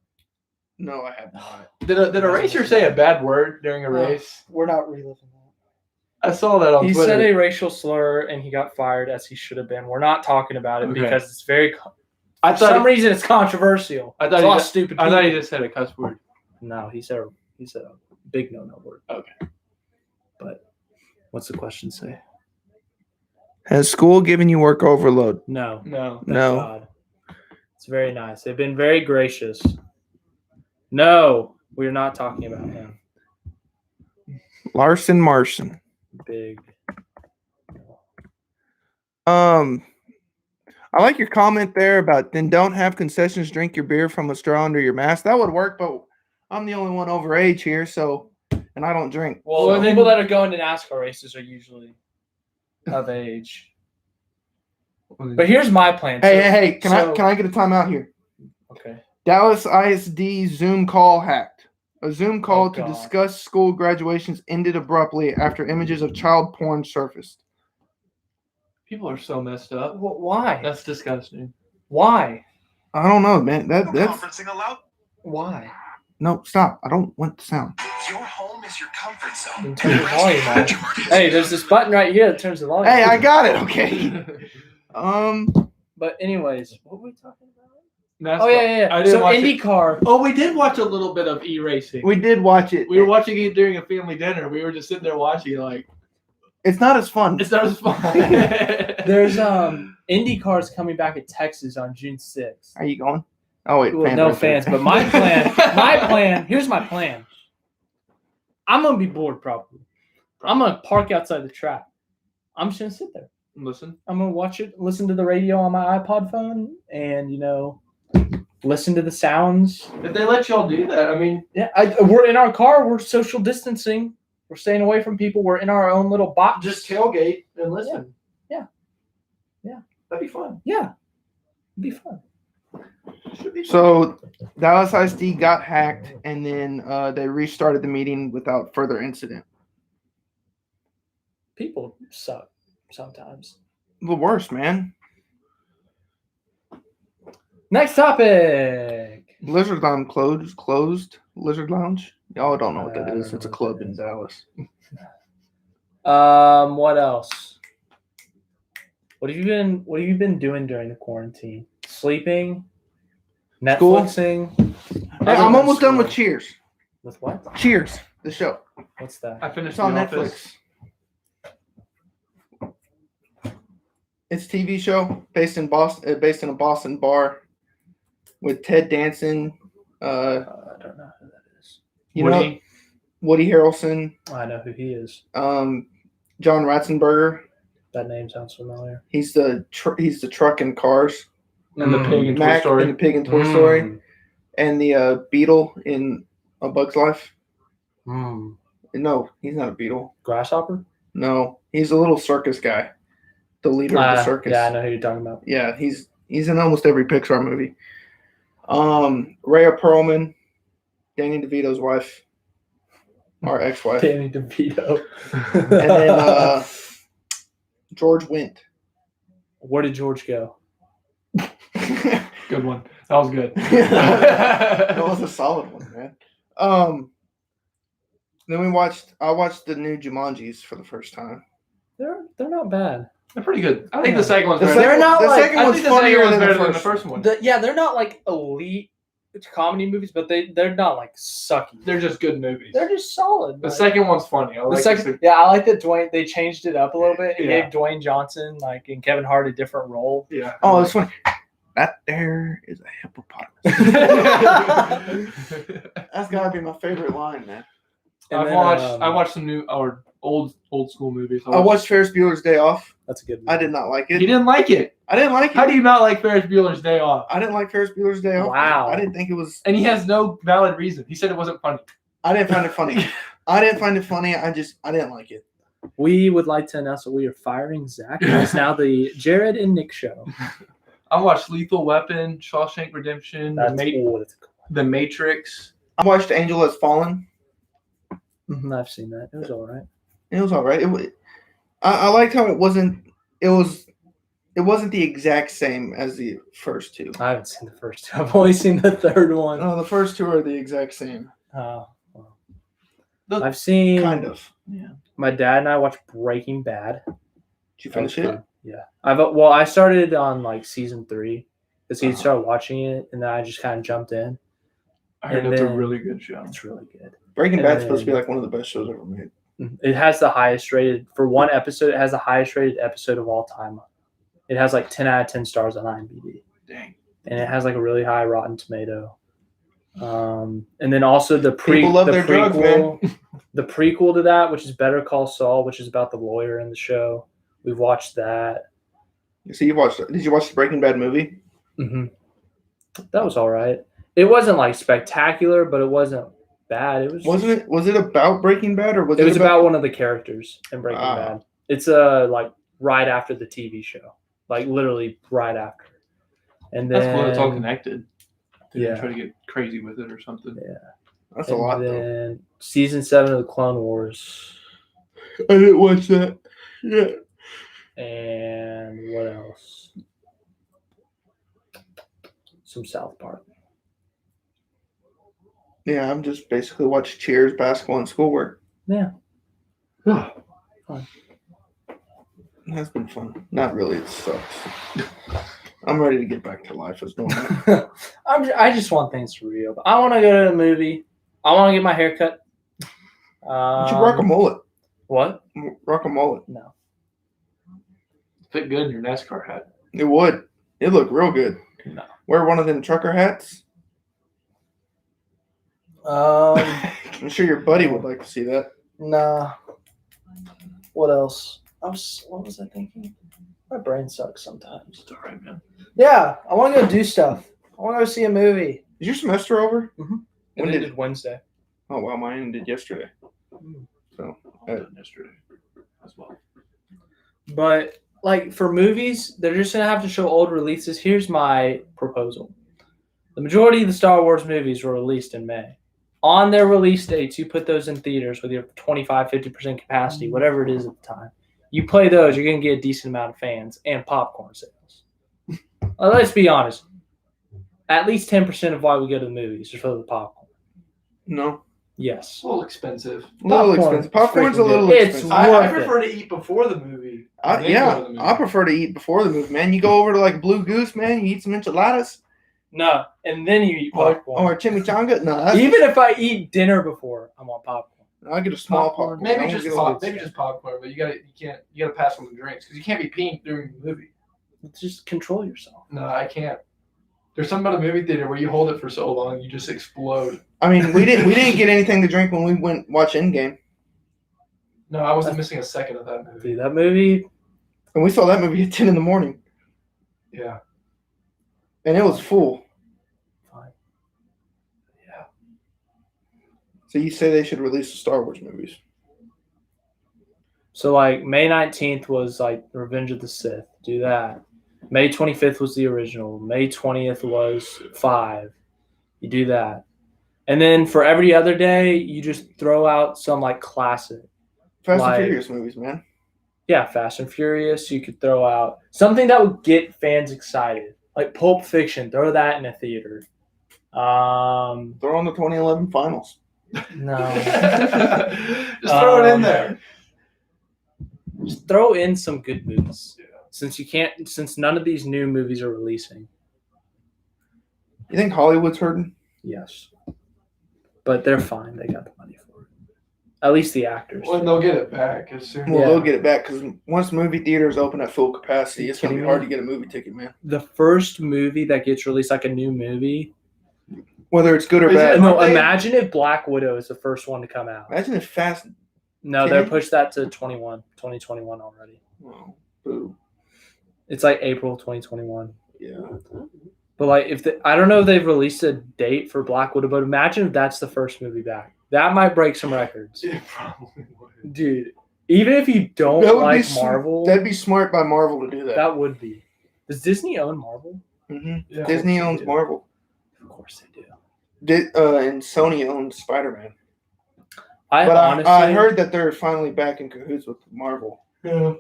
C: No, I have not.
A: Did a racer say a bad word during a race?
D: We're not reliving that.
A: I saw that on
B: He
A: Twitter.
B: said a racial slur and he got fired as he should have been. We're not talking about it
A: Okay.
B: because it's very.
A: I
B: For some
A: thought.
B: reason, it's controversial.
A: I thought
B: It's
A: he
B: a lot of
A: just-
B: stupid.
A: I thought he
B: people.
A: just said a cuss word.
B: No, he said a big no word.
A: Okay.
B: But what's the question say?
C: Has school given you work overload?
B: No.
A: No.
B: Thank
C: No.
B: God. It's very nice. They've been very gracious. No, we're not talking about him.
C: Larson Marson.
B: Big.
C: I like your comment there about then don't have concessions, drink your beer from a straw under your mask. That would work, but I'm the only one over age here, so and I don't drink.
B: Well,
A: So-
B: the people that are going to NASCAR races are usually of age. But here's my plan.
C: Hey, can
B: so-
C: I get a timeout here?
B: Okay.
C: Dallas ISD Zoom call hacked. A Zoom call
B: Oh,
C: to
B: God.
C: discuss school graduations ended abruptly after images of child porn surfaced.
A: People are so messed up.
B: Why?
A: That's disgusting.
B: Why?
C: I don't know, man. That's
E: Conferencing allowed.
B: Why?
C: no stop. I don't want the sound.
E: Your home is your comfort zone.
B: Then turn the volume on. Hey, there's this button right here that turns the volume.
C: Hey, I
B: on.
C: got it. Okay.
B: But anyways, what were we talking about?
A: NASCAR.
B: Oh yeah.
A: I didn't
B: So
A: watch it.
B: IndyCar.
A: Oh, we did watch a little bit of e-racing.
C: We did watch it.
A: We were watching it during a family dinner. We were just sitting there watching, like
C: It's not as fun.
A: it's not as fun.
B: There's IndyCar's coming back at Texas on June 6th.
C: Are you going? Oh wait,
B: Well,
C: fans
B: no
C: right there.
B: fans, but here's my plan. I'm gonna be bored probably. I'm gonna park outside the track. I'm just gonna sit there.
A: Listen.
B: I'm gonna watch it, listen to the radio on my iPod phone, and listen to the sounds.
A: If they let y'all do that, I mean,
B: Yeah, we're in our car. We're social distancing. We're staying away from people. We're in our own little box.
A: just tailgate and listen.
B: Yeah.
A: That'd be fun.
B: Yeah, it'd be fun.
A: Should be fun.
C: So Dallas ISD got hacked, and then they restarted the meeting without further incident.
B: People suck sometimes.
C: The worst, man.
B: Next topic.
C: Lizard Lounge closed. Lizard Lounge. Y'all don't know what that
B: I
C: is.
B: don't
C: It's a
B: know what
C: club
B: that
C: in
B: is.
C: Dallas.
B: What else? What have you been doing during the quarantine? Sleeping? Netflixing?
C: Hey, I'm almost done with Cheers.
B: With what?
C: Cheers, the show.
B: What's that?
A: I finished
C: It's on
A: The
C: Netflix.
A: Office.
C: It's a TV show based in Boston, based in a Boston bar, with Ted Danson,
B: I don't know who that is.
C: you know, Woody Harrelson,
B: I know who he is.
C: John Ratzenberger.
B: That name sounds familiar.
C: He's the truck in Cars,
A: And the pig in Toy
C: Mac
A: Story.
C: and the pig in Toy Story, and the beetle in A Bug's Life. No, he's not a beetle.
B: Grasshopper?
C: No, he's a little circus guy, the leader of the circus.
B: Yeah, I know who you're talking about.
C: Yeah, he's in almost every Pixar movie. Rhea Perlman, Danny DeVito's wife, our ex-wife,
B: Danny DeVito.
C: and then George Wendt.
B: Where did George go?
A: Good one. That was good.
C: That was a solid one, man. Then I watched the new Jumanjis for the first time.
B: They're not bad.
A: They're pretty good. I think
B: Yeah.
A: the second one's
C: The
A: better.
B: They're not
C: the
B: like-
C: second
A: I
C: one's
A: think the second
C: funnier
A: one's
C: than
A: better
C: the
A: than the
C: first.
A: first one.
B: They're not like elite comedy movies, but they're not like sucky.
A: They're just good movies.
B: They're just solid.
A: The
B: like-
A: second one's funny. I
B: The
A: like
B: second, yeah, I like that Dwayne. They changed it up a little bit and
A: Yeah.
B: gave Dwayne Johnson like and Kevin Hart a different role.
A: Yeah.
C: Oh, it's funny. That there is a hippopotamus. That's gotta be my favorite line, man.
B: And
A: I've
B: then,
A: watched. I watched some new or old school movies.
C: I watched Ferris Bueller's Day Off.
B: That's a good.
C: I did not like
A: You
C: it.
A: didn't like it.
C: I didn't like it.
A: How do you not like Ferris Bueller's Day Off?
C: I didn't like Ferris Bueller's Day Off.
B: Wow.
C: I didn't think it was.
A: And he has no valid reason. He said it wasn't funny.
C: I didn't find it funny. I didn't find it funny. I didn't like it.
B: We would like to announce that we are firing Zach. It's now the Jared and Nick show.
A: I watched Lethal Weapon, Shawshank Redemption,
B: That's
A: The
B: cool.
A: The Matrix.
C: I watched Angel Has Fallen.
B: I've seen that. It was all right.
C: It was all right. I liked how it wasn't. It wasn't the exact same as the first two.
B: I haven't seen the first two. I've only seen the third one.
C: No, the first two are the exact same.
B: Well.
A: The-
B: I've seen.
C: Kind of.
B: My dad and I watched Breaking Bad.
C: Did you finish it?
B: Yeah. I started on like season 3 because he
C: Uh-huh.
B: started watching it, and then I just kind of jumped in.
A: I heard
B: And
A: that's a
B: then-
A: really good show.
B: It's really good.
C: Breaking
B: And
C: Bad's supposed to be
B: then-
C: like one of the best shows ever made.
B: It has the highest rated for one episode. It has the highest rated episode of all time. It has like 10 out of 10 stars on IMDb,
A: Dang.
B: and it has like a really high Rotten Tomato. And then also the
C: People love
B: the
C: their drugs,
B: prequel, the prequel to that, which is Better Call Saul, which is about the lawyer in the show. We've watched that.
C: So you watched? Did you watch the Breaking Bad movie?
B: hmm That was all right. It wasn't like spectacular, but it wasn't bad. It was.
C: Wasn't it? Was it about Breaking Bad or was
B: It
C: it
B: was about one of the characters in Breaking
C: Ah.
B: Bad. It's like right after the TV show, like literally right after. And then
A: That's cool. It's all connected. They didn't
B: Yeah.
A: try to get crazy with it or something.
C: That's a lot though.
B: then season 7 of the Clone Wars,
C: I didn't watch that. Yeah.
B: and what else? Some South Park.
C: Yeah, I'm just basically watching Cheers, basketball, and schoolwork.
B: Yeah.
C: That's been fun. Not really. It sucks. I'm ready to get back to life as normal.
B: I just want things to reopen. I want to go to a movie. I want to get my hair cut.
C: You should rock a mullet.
B: What?
C: Rock a mullet.
B: No.
A: Fit good in your NASCAR hat.
C: It would. It look real good.
B: No.
C: Wear one of them trucker hats. I'm sure your buddy would like to see that.
D: Nah. What else? What was I thinking? My brain sucks sometimes.
A: It's all right, man.
D: Yeah, I want to go do stuff. I want to go see a movie.
C: Is your semester over?
B: It
C: When did-
B: ended Wednesday.
C: Oh wow, mine ended yesterday. So
A: I did yesterday as well.
B: But like for movies, they're just gonna have to show old releases. Here's my proposal: the majority of the Star Wars movies were released in May. On their release dates, you put those in theaters with your 25-50% capacity, whatever it is at the time. You play those, you're gonna get a decent amount of fans and popcorn sales. Let's be honest. At least 10% of why we go to the movies is for the popcorn.
C: no,
B: Yes.
A: It's a little expensive.
C: a little
B: Popcorn.
C: expensive. Popcorn's a
B: Freaking
C: little
B: good. It's
C: expensive.
A: I
B: worth
A: prefer to eat before the movie. and then go to the movie.
C: I prefer to eat before the movie, man. You go over to like Blue Goose, man. You eat some enchiladas
B: No, and then you eat popcorn.
C: or chimichanga. No, that's,
B: Even if I eat dinner before, I want popcorn.
C: I get a small
B: Popcorn.
C: popcorn. I
A: Maybe
C: won't
A: just
C: get a little-
A: maybe just popcorn, but you gotta pass on the drinks because you can't be peeing during the movie.
B: Just control yourself.
A: No, I can't. There's something about a movie theater where you hold it for so long you just explode.
C: I mean, we didn't get anything to drink when we went watch Endgame,
A: No, I wasn't missing a second of that movie.
B: Dude, that movie,
C: and we saw that movie at 10 in the morning,
A: Yeah.
C: and it was full.
B: fine.
A: Yeah.
C: So you say they should release the Star Wars movies?
B: So like May 19th was like Revenge of the Sith. Do that. May 25th was the original. May 20th was 5. You do that. And then for every other day, you just throw out some like classic.
C: Fast
B: Like-
C: and Furious movies, man.
B: Yeah, Fast and Furious. You could throw out something that would get fans excited. Like Pulp Fiction. Throw that in a theater.
C: Throw on the 2011 finals.
B: No.
A: Just throw it in there.
B: Just throw in some good movies.
A: Yeah.
B: Since none of these new movies are releasing.
C: You think Hollywood's hurting?
B: Yes. But they're fine. They got the money for it. At least the actors.
A: Well, they'll get it back as soon.
C: Well,
B: Yeah.
C: they'll get it back because once movie theaters open at full capacity, it's gonna be
B: Kidding
C: hard
B: me?
C: to get a movie ticket, man.
B: The first movie that gets released, like a new movie.
C: Whether it's good or
A: Is it-
C: bad.
B: No,
A: they-
B: imagine if Black Widow is the first one to come out.
C: Imagine if Fast.
B: No, they're
C: Can-
B: pushed that to 2021 already.
C: Oh, boo.
B: It's like April 2021.
C: Yeah.
B: But like, I don't know if they've released a date for Black Widow, but imagine if that's the first movie back. That might break some records,
A: It probably would.
B: dude. Even if you don't
C: That would be
B: like
C: sm-
B: Marvel,
C: That'd be smart by Marvel to do that.
B: that would be. Does Disney own Marvel?
C: hmm
A: Yeah.
C: Disney owns Marvel.
B: Of course they do.
C: And Sony owns Spider-Man.
B: I
C: But
B: honestly,
C: I heard that they're finally back in cahoots with Marvel.
A: Yeah.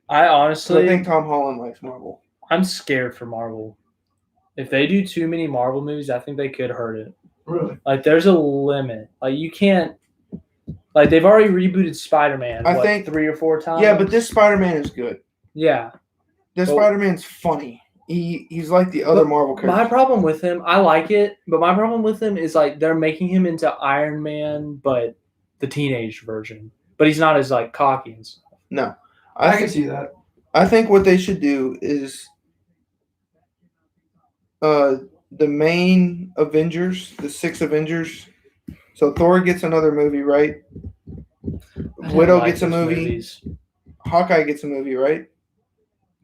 B: I
C: So
B: honestly,
C: I think Tom Holland likes Marvel.
B: I'm scared for Marvel. If they do too many Marvel movies, I think they could hurt it.
A: Really?
B: Like, there's a limit. Like, you can't. Like, they've already rebooted Spider-Man.
C: I think-
B: 3 or 4 times.
C: Yeah, but this Spider-Man is good.
B: Yeah.
C: This
B: Well-
C: Spider-Man's funny. He's like the other
B: But
C: Marvel
B: My
C: characters.
B: problem with him, I like it, but my problem with him is like they're making him into Iron Man, but the teenage version. But he's not as like cocky and stuff.
C: No,
A: I can
C: think,
A: see that.
C: I think what they should do is the main Avengers, the 6 Avengers. So Thor gets another movie, right?
B: I don't
C: Widow
B: like
C: gets a
B: those
C: movie.
B: movies.
C: Hawkeye gets a movie, right?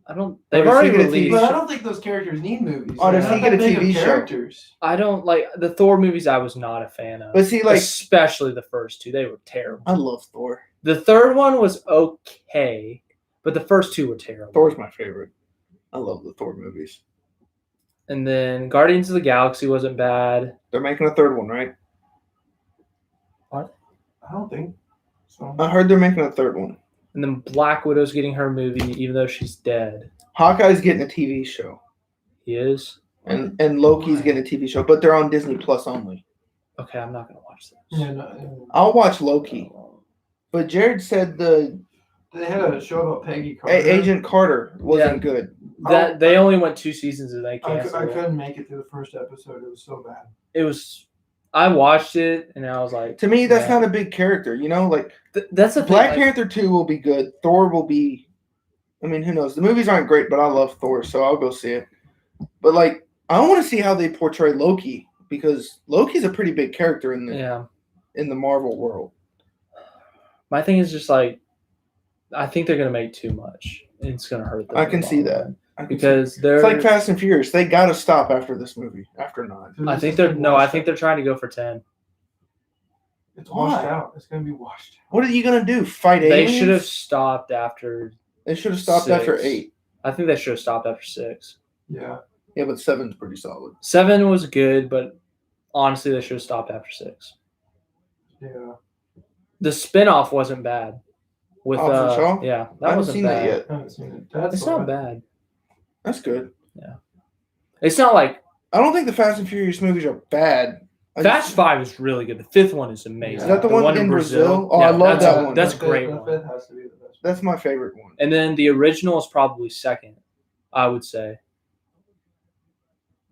B: I don't.
C: Or
B: They've
C: does he
B: already
C: get a TV
B: released.
A: But I don't think those characters need movies.
C: Oh, does
A: They're
C: he
A: not
C: get a
A: that big of
C: TV show?
A: characters.
B: I don't like the Thor movies. I was not a fan of,
C: But see, like,
B: especially the first 2. They were terrible.
C: I love Thor.
B: The third one was okay, but the first 2 were terrible.
C: Thor's my favorite. I love the Thor movies.
B: And then Guardians of the Galaxy wasn't bad.
C: They're making a third one, right?
A: I don't think so.
C: I heard they're making a third one.
B: And then Black Widow's getting her movie, even though she's dead.
C: Hawkeye's getting a TV show,
B: He is.
C: and Loki's getting a TV show, but they're on Disney Plus only.
B: Okay, I'm not gonna watch this.
A: Yeah, no,
C: I'll watch Loki, but Jared said the
A: they had a show about Peggy Carter.
C: Agent Carter wasn't
B: Yeah.
C: good.
B: That they only went 2 seasons and they
A: I
B: canceled it.
A: couldn't make it through the first episode. It was so bad.
B: It was. I watched it and I was like,
C: To me, that's
B: Yeah.
C: not a big character. You know, like
B: that's the thing.
C: Black
B: like,
C: Panther 2 will be good. Thor will be. I mean, who knows? The movies aren't great, but I love Thor, so I'll go see it. But like, I want to see how they portray Loki because Loki's a pretty big character in the
B: Yeah.
C: Marvel world.
B: My thing is just like, I think they're gonna make too much. And it's gonna hurt them.
C: I
B: in the
C: can see
B: long
C: that.
B: run.
C: I can see
B: Because they're.
C: It's like Fast and Furious. They got to stop after this movie. After 9.
A: Dude,
B: I
A: this
B: think
A: is
B: they're
A: gonna
B: no.
A: wash
B: I think they're trying to go for 10.
A: It's washed
C: Why?
A: out. It's gonna be washed out.
C: What are you gonna do? Fight
B: They
C: aliens?
B: should have stopped after.
C: They should have stopped after
B: 6.
C: 8.
B: I think they should have stopped after 6.
A: Yeah.
C: Yeah, but 7's pretty solid.
B: 7 was good, but honestly, they should have stopped after 6.
A: Yeah.
B: The spinoff wasn't bad. With
C: Hobbs and Shaw?
B: yeah,
C: I
B: that
C: haven't
B: wasn't
C: seen
B: bad.
C: that yet.
A: I haven't seen it. That's
B: It's
A: fine.
B: not bad.
C: That's good.
B: It's not like
C: I don't think the Fast and Furious movies are bad. I
B: Fast
C: just-
B: 5 is really good. The 5th one is amazing.
A: Is that the
C: one in Brazil? Oh, I love
B: that's
C: that one.
B: That's
A: The
B: a great
A: fifth-
B: one.
A: The fifth has to be the best.
C: That's my favorite one.
B: And then the original is probably second, I would say.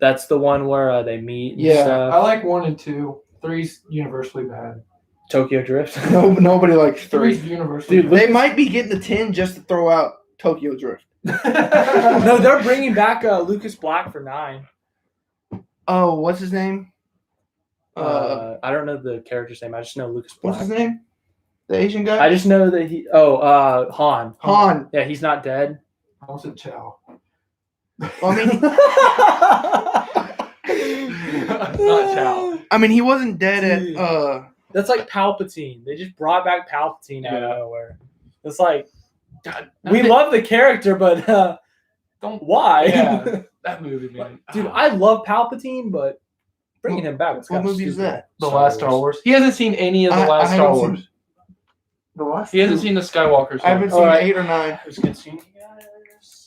B: That's the one where they meet. And
C: Yeah,
B: stuff.
A: I like 1 and 2. 3's universally bad.
B: Tokyo Drift.
C: No, nobody likes 3.
A: 3's universally
B: Dude,
A: bad.
C: They might be getting a 10 just to throw out Tokyo Drift.
B: No, they're bringing back Lucas Black for 9.
C: Oh, what's his name?
B: I don't know the character's name. I just know Lucas Black.
C: What's his name? The Asian guy?
B: I just know that he. Oh, Han.
C: Han.
B: Yeah, he's not dead.
A: I almost said Chow.
C: Well,
B: Not Chow.
C: I mean, he wasn't dead
B: Dude.
C: at.
B: That's like Palpatine. They just brought back Palpatine out of nowhere. It's like
A: God,
B: we love the character, but
A: Don't-
B: why?
A: Yeah, that movie, man.
B: Dude, I love Palpatine, but bringing him back. was
C: What
B: kinda
C: movie is
B: stupid.
C: that?
A: The last Star Wars. He hasn't seen any of the
C: I
A: last Star
C: haven't seen-
A: Wars.
C: The last
A: He hasn't seen the Skywalker.
C: I haven't
A: saga.
C: seen
B: Alright.
C: 8 or 9.
B: It was good seeing you guys.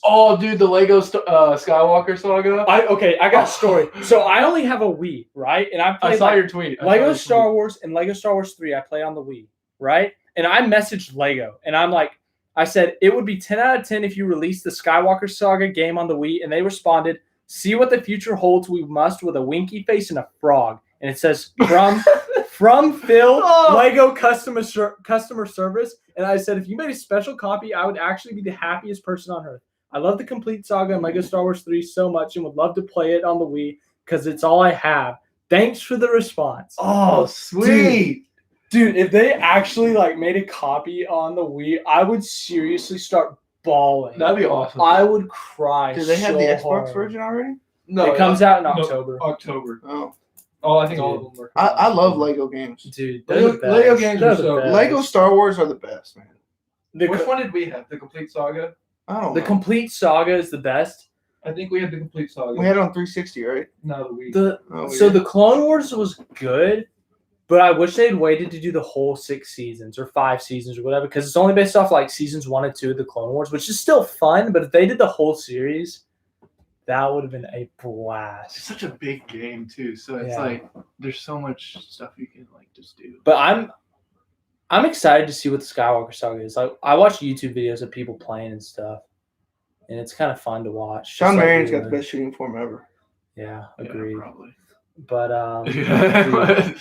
A: Oh, dude, the Lego Skywalker saga.
B: I got a story. So I only have a Wii, right? And I
A: I
B: played
A: saw
B: like,
A: your tweet. I saw
B: Lego
A: your
B: Star
A: tweet.
B: Wars and Lego Star Wars 3. I play on the Wii, right? And I messaged Lego, and I'm like, I said it would be 10 out of 10 if you released the Skywalker Saga game on the Wii, and they responded See what the future holds. We must with a winky face and a frog. And it says from Phil, Lego customer service. And I said, if you made a special copy, I would actually be the happiest person on earth. I love the complete saga and Lego Star Wars 3 so much and would love to play it on the Wii because it's all I have. Thanks for the response.
A: Oh, sweet.
B: Dude, if they actually like made a copy on the Wii, I would seriously start bawling.
A: That'd be awesome.
B: I would cry.
C: Do they have
B: so
C: the Xbox
B: hard.
C: version already?
A: No,
B: It comes out in
A: no,
B: October.
A: October.
C: Oh,
A: Oh, I think all of them were.
C: I love Lego games.
B: Dude, they're the best.
A: Lego games
B: They're
A: are
B: the
A: so good.
B: best.
C: Lego Star Wars are the best, man.
A: Which one did we have? The Complete Saga?
C: I don't
B: The
C: know.
B: complete saga is the best.
A: I think we had the Complete Saga.
C: We had it on 360, right?
A: No, the Wii.
C: Oh, we
B: So
C: did.
B: the Clone Wars was good, but I wish they'd waited to do the whole 6 seasons or 5 seasons or whatever, because it's only based off like seasons 1 and 2 of the Clone Wars, which is still fun. But if they did the whole series, that would have been a
A: It's
B: blast.
A: such a big game too, so it's
B: Yeah.
A: like there's so much stuff you can like just do.
B: But I'm excited to see what the Skywalker saga is. Like I watch YouTube videos of people playing and stuff, and it's kind of fun to watch.
C: Sean
B: Just like
C: Marion's got
B: real-
C: the best shooting form ever.
B: Yeah,
A: Yeah,
B: agreed.
A: probably.
B: But
A: Yeah.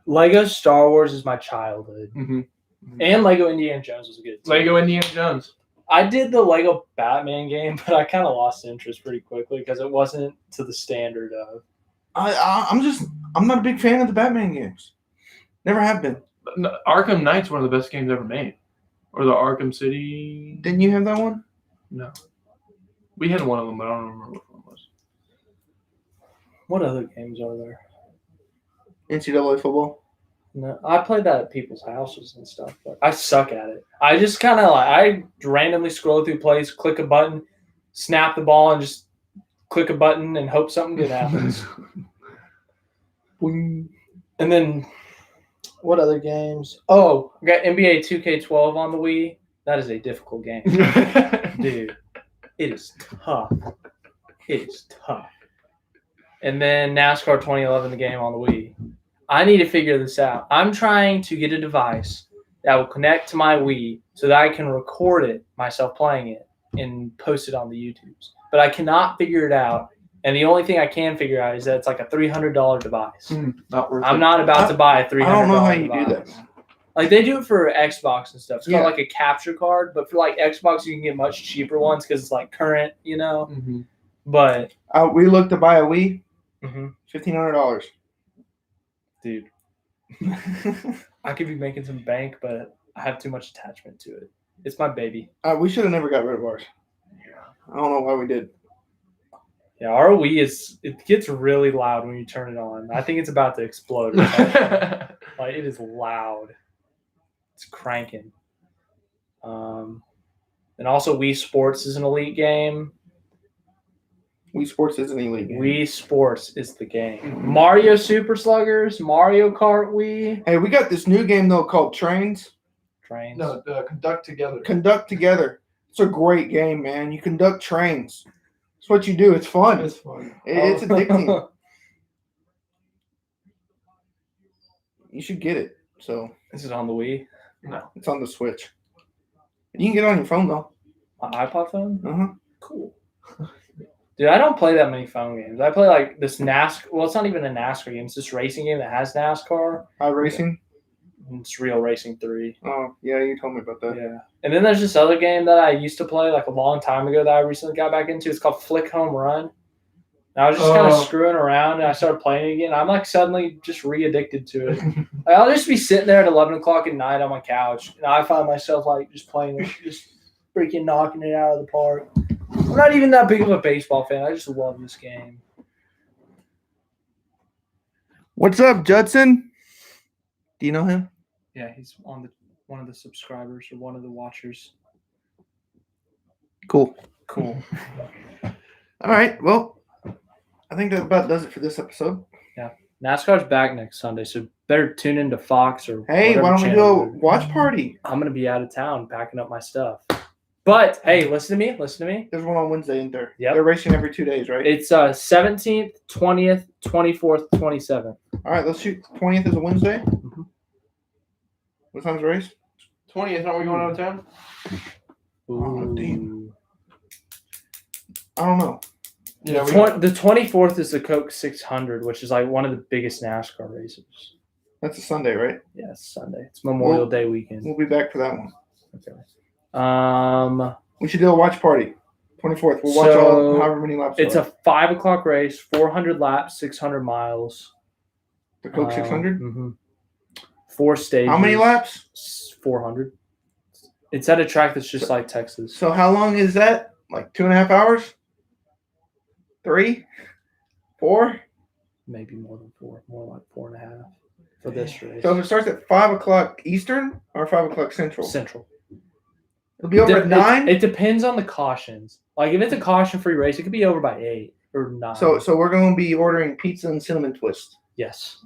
B: Lego Star Wars is my childhood,
A: Mhm.
B: and Lego Indiana Jones was good. Too.
A: Lego Indiana Jones.
B: I did the Lego Batman game, but I kind of lost interest pretty quickly because it wasn't to the standard of.
C: I'm not a big fan of the Batman games. Never have been.
A: No, Arkham Knight's one of the best games ever made. Or the Arkham City.
C: Didn't you have that one?
A: No. We had one of them, but I don't remember which one it was.
B: What other games are there?
C: NCAA football.
B: No, I played that at people's houses and stuff, but I suck at it. I just kind of like I randomly scroll through plays, click a button, snap the ball, and just click a button and hope something good happens. And then what other games? Oh, I got NBA 2K12 on the Wii. That is a difficult game, dude. It is tough. It is tough. And then NASCAR 2011, the game on the Wii. I need to figure this out. I'm trying to get a device that will connect to my Wii so that I can record it, myself playing it, and post it on the YouTubes. But I cannot figure it out. And the only thing I can figure out is that it's like a $300 device.
A: Not worth
B: I'm
A: it.
B: not about to buy a $300
C: I don't know how you
B: device.
C: do that, man.
B: Like they do it for Xbox and stuff. It's
C: Yeah.
B: called like a capture card, but for like Xbox, you can get much cheaper ones because it's like current, you know.
A: Mhm.
B: But
C: We looked to buy a Wii,
B: mhm.
C: $1,500.
B: dude, I could be making some bank, but I have too much attachment to it. It's my baby.
C: We should have never got rid of ours.
A: Yeah.
C: I don't know why we did.
B: Yeah, our Wii it gets really loud when you turn it on. I think it's about to explode. Like it is loud. It's cranking. And also Wii Sports is an elite game.
C: Wii Sports is an elite game.
B: Wii Sports is the game. Mario Super Sluggers, Mario Kart Wii,
C: Hey, we got this new game though called Trains.
B: trains.
A: No, Conduct Together.
C: Conduct Together. It's a great game, man. You conduct trains. It's what you do. It's fun.
A: It's fun.
C: It's addicting. You should get it. So
B: This is on the Wii.
A: No.
C: it's on the Switch. You can get it on your phone though.
B: My iPod phone?
C: Uh-huh.
B: Cool. Dude, I don't play that many phone games. I play like this NASCAR. Well, it's not even a NASCAR game. It's this racing game that has NASCAR.
C: iRacing.
B: And it's Real Racing 3.
C: Oh yeah, you told me about that.
B: Yeah. And then there's this other game that I used to play like a long time ago that I recently got back into. It's called Flick Home Run. And I was just kind of
A: Oh.
B: screwing around and I started playing it again. I'm like suddenly just re-addicted to it. Like, I'll just be sitting there at 11 o'clock at night on my couch and I find myself like just playing it, just freaking knocking it out of the park. I'm not even that big of a baseball fan. I just love this game.
C: What's up, Judson? Do you know him?
B: Yeah, he's on one of the subscribers or one of the watchers.
C: Cool.
B: Cool.
C: All right. Well, I think that about does it for this episode.
B: NASCAR's back next Sunday, so better tune into Fox or
C: Hey,
B: whatever
C: why don't we do
B: channel
C: a watch party?
B: I'm gonna be out of town packing up my stuff. But hey, listen to me.
C: There's one on Wednesday, isn't there?
B: Yep.
C: They're racing every 2 days, right?
B: It's 17th, 20th, 24th, 27th.
C: All right, let's shoot. 20th is a Wednesday.
B: Mhm.
C: What time's the race?
A: 20th, aren't we going out of town?
C: Oh, damn. I don't know.
A: Yeah,
B: The 24th is the Coke 600, which is like one of the biggest NASCAR races.
C: That's a Sunday, right?
B: Yeah, it's Sunday. It's Memorial Day weekend.
C: We'll be back for that one.
B: Okay.
C: We should do a watch party. 24th. We'll watch
B: So,
C: however many laps.
B: It's
C: there
B: a 5 o'clock race, 400 laps, 600 miles.
C: the Coke 600.
B: Mm-hmm. 4 stages.
C: How many laps?
B: 400. It's at a track that's just like Texas.
C: So how long is that? Like 2.5 hours? 3? 4?
B: Maybe more than 4. More like 4.5 for this race.
C: So if it starts at 5 o'clock Eastern or 5 o'clock Central?
B: Central.
C: It'll be over at 9?
B: It depends on the cautions. Like if it's a caution-free race, it could be over by 8 or 9.
C: So we're going to be ordering pizza and cinnamon twist.
B: yes.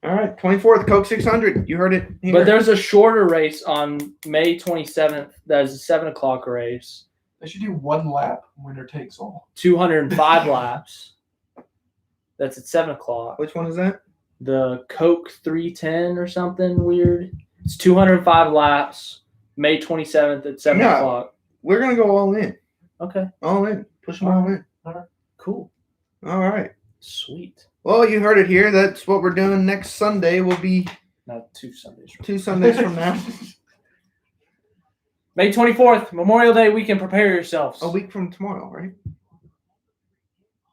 C: All right, 24th Coke 600. You heard it here.
B: But there's a shorter race on May 27th. That is a 7 o'clock race.
A: They should do one lap, winner takes all.
B: 205 laps. That's at 7 o'clock.
C: Which one is that?
B: The Coke 310 or something weird. It's 205 laps. May 27th at 7
C: Yeah.
B: o'clock.
C: We're going to go all in.
B: Okay.
C: All in. Push them all in.
B: Cool.
C: All right.
B: Sweet.
C: Well, you heard it here. That's what we're doing next Sunday. Will be
B: Not 2 Sundays.
C: 2 Sundays from now.
B: May 24th, Memorial Day weekend. Prepare yourselves.
C: A week from tomorrow, right?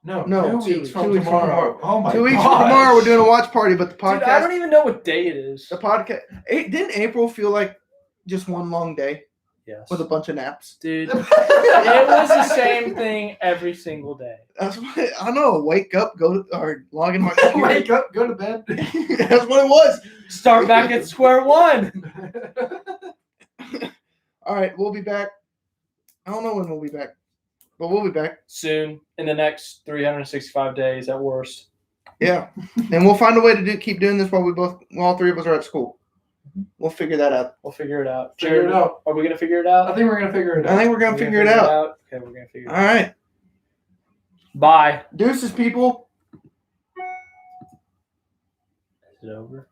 A: No,
C: No,
A: 2 weeks from
C: 2 weeks from
A: tomorrow. Oh my
C: 2 weeks from
A: gosh.
C: tomorrow, we're doing a watch party. But the podcast,
B: Dude, I don't even know what day it is.
C: the podcast. Didn't April feel like just one long day
B: Yes.
C: with a bunch of naps?
B: Dude, it was the same thing every single day.
C: That's what I know. Wake up, go or log in my computer.
A: Wake up, go to bed.
C: That's what it was.
B: Start back at square one.
C: All right, we'll be back. I don't know when we'll be back, but we'll be back.
B: Soon, in the next 365 days at worst.
C: Yeah, and we'll find a way to keep doing this while all 3 of us are at school. We'll figure that out.
B: We'll figure it out.
A: Figure it
B: Jared,
A: out.
B: Are we going to figure it out?
A: I think we're gonna figure it
C: I
A: out.
C: think we're gonna
B: We're
C: figure it out.
B: Okay, we're going to figure it
C: All
B: out.
C: right,
B: Bye.
C: deuces, people.
B: Is it over?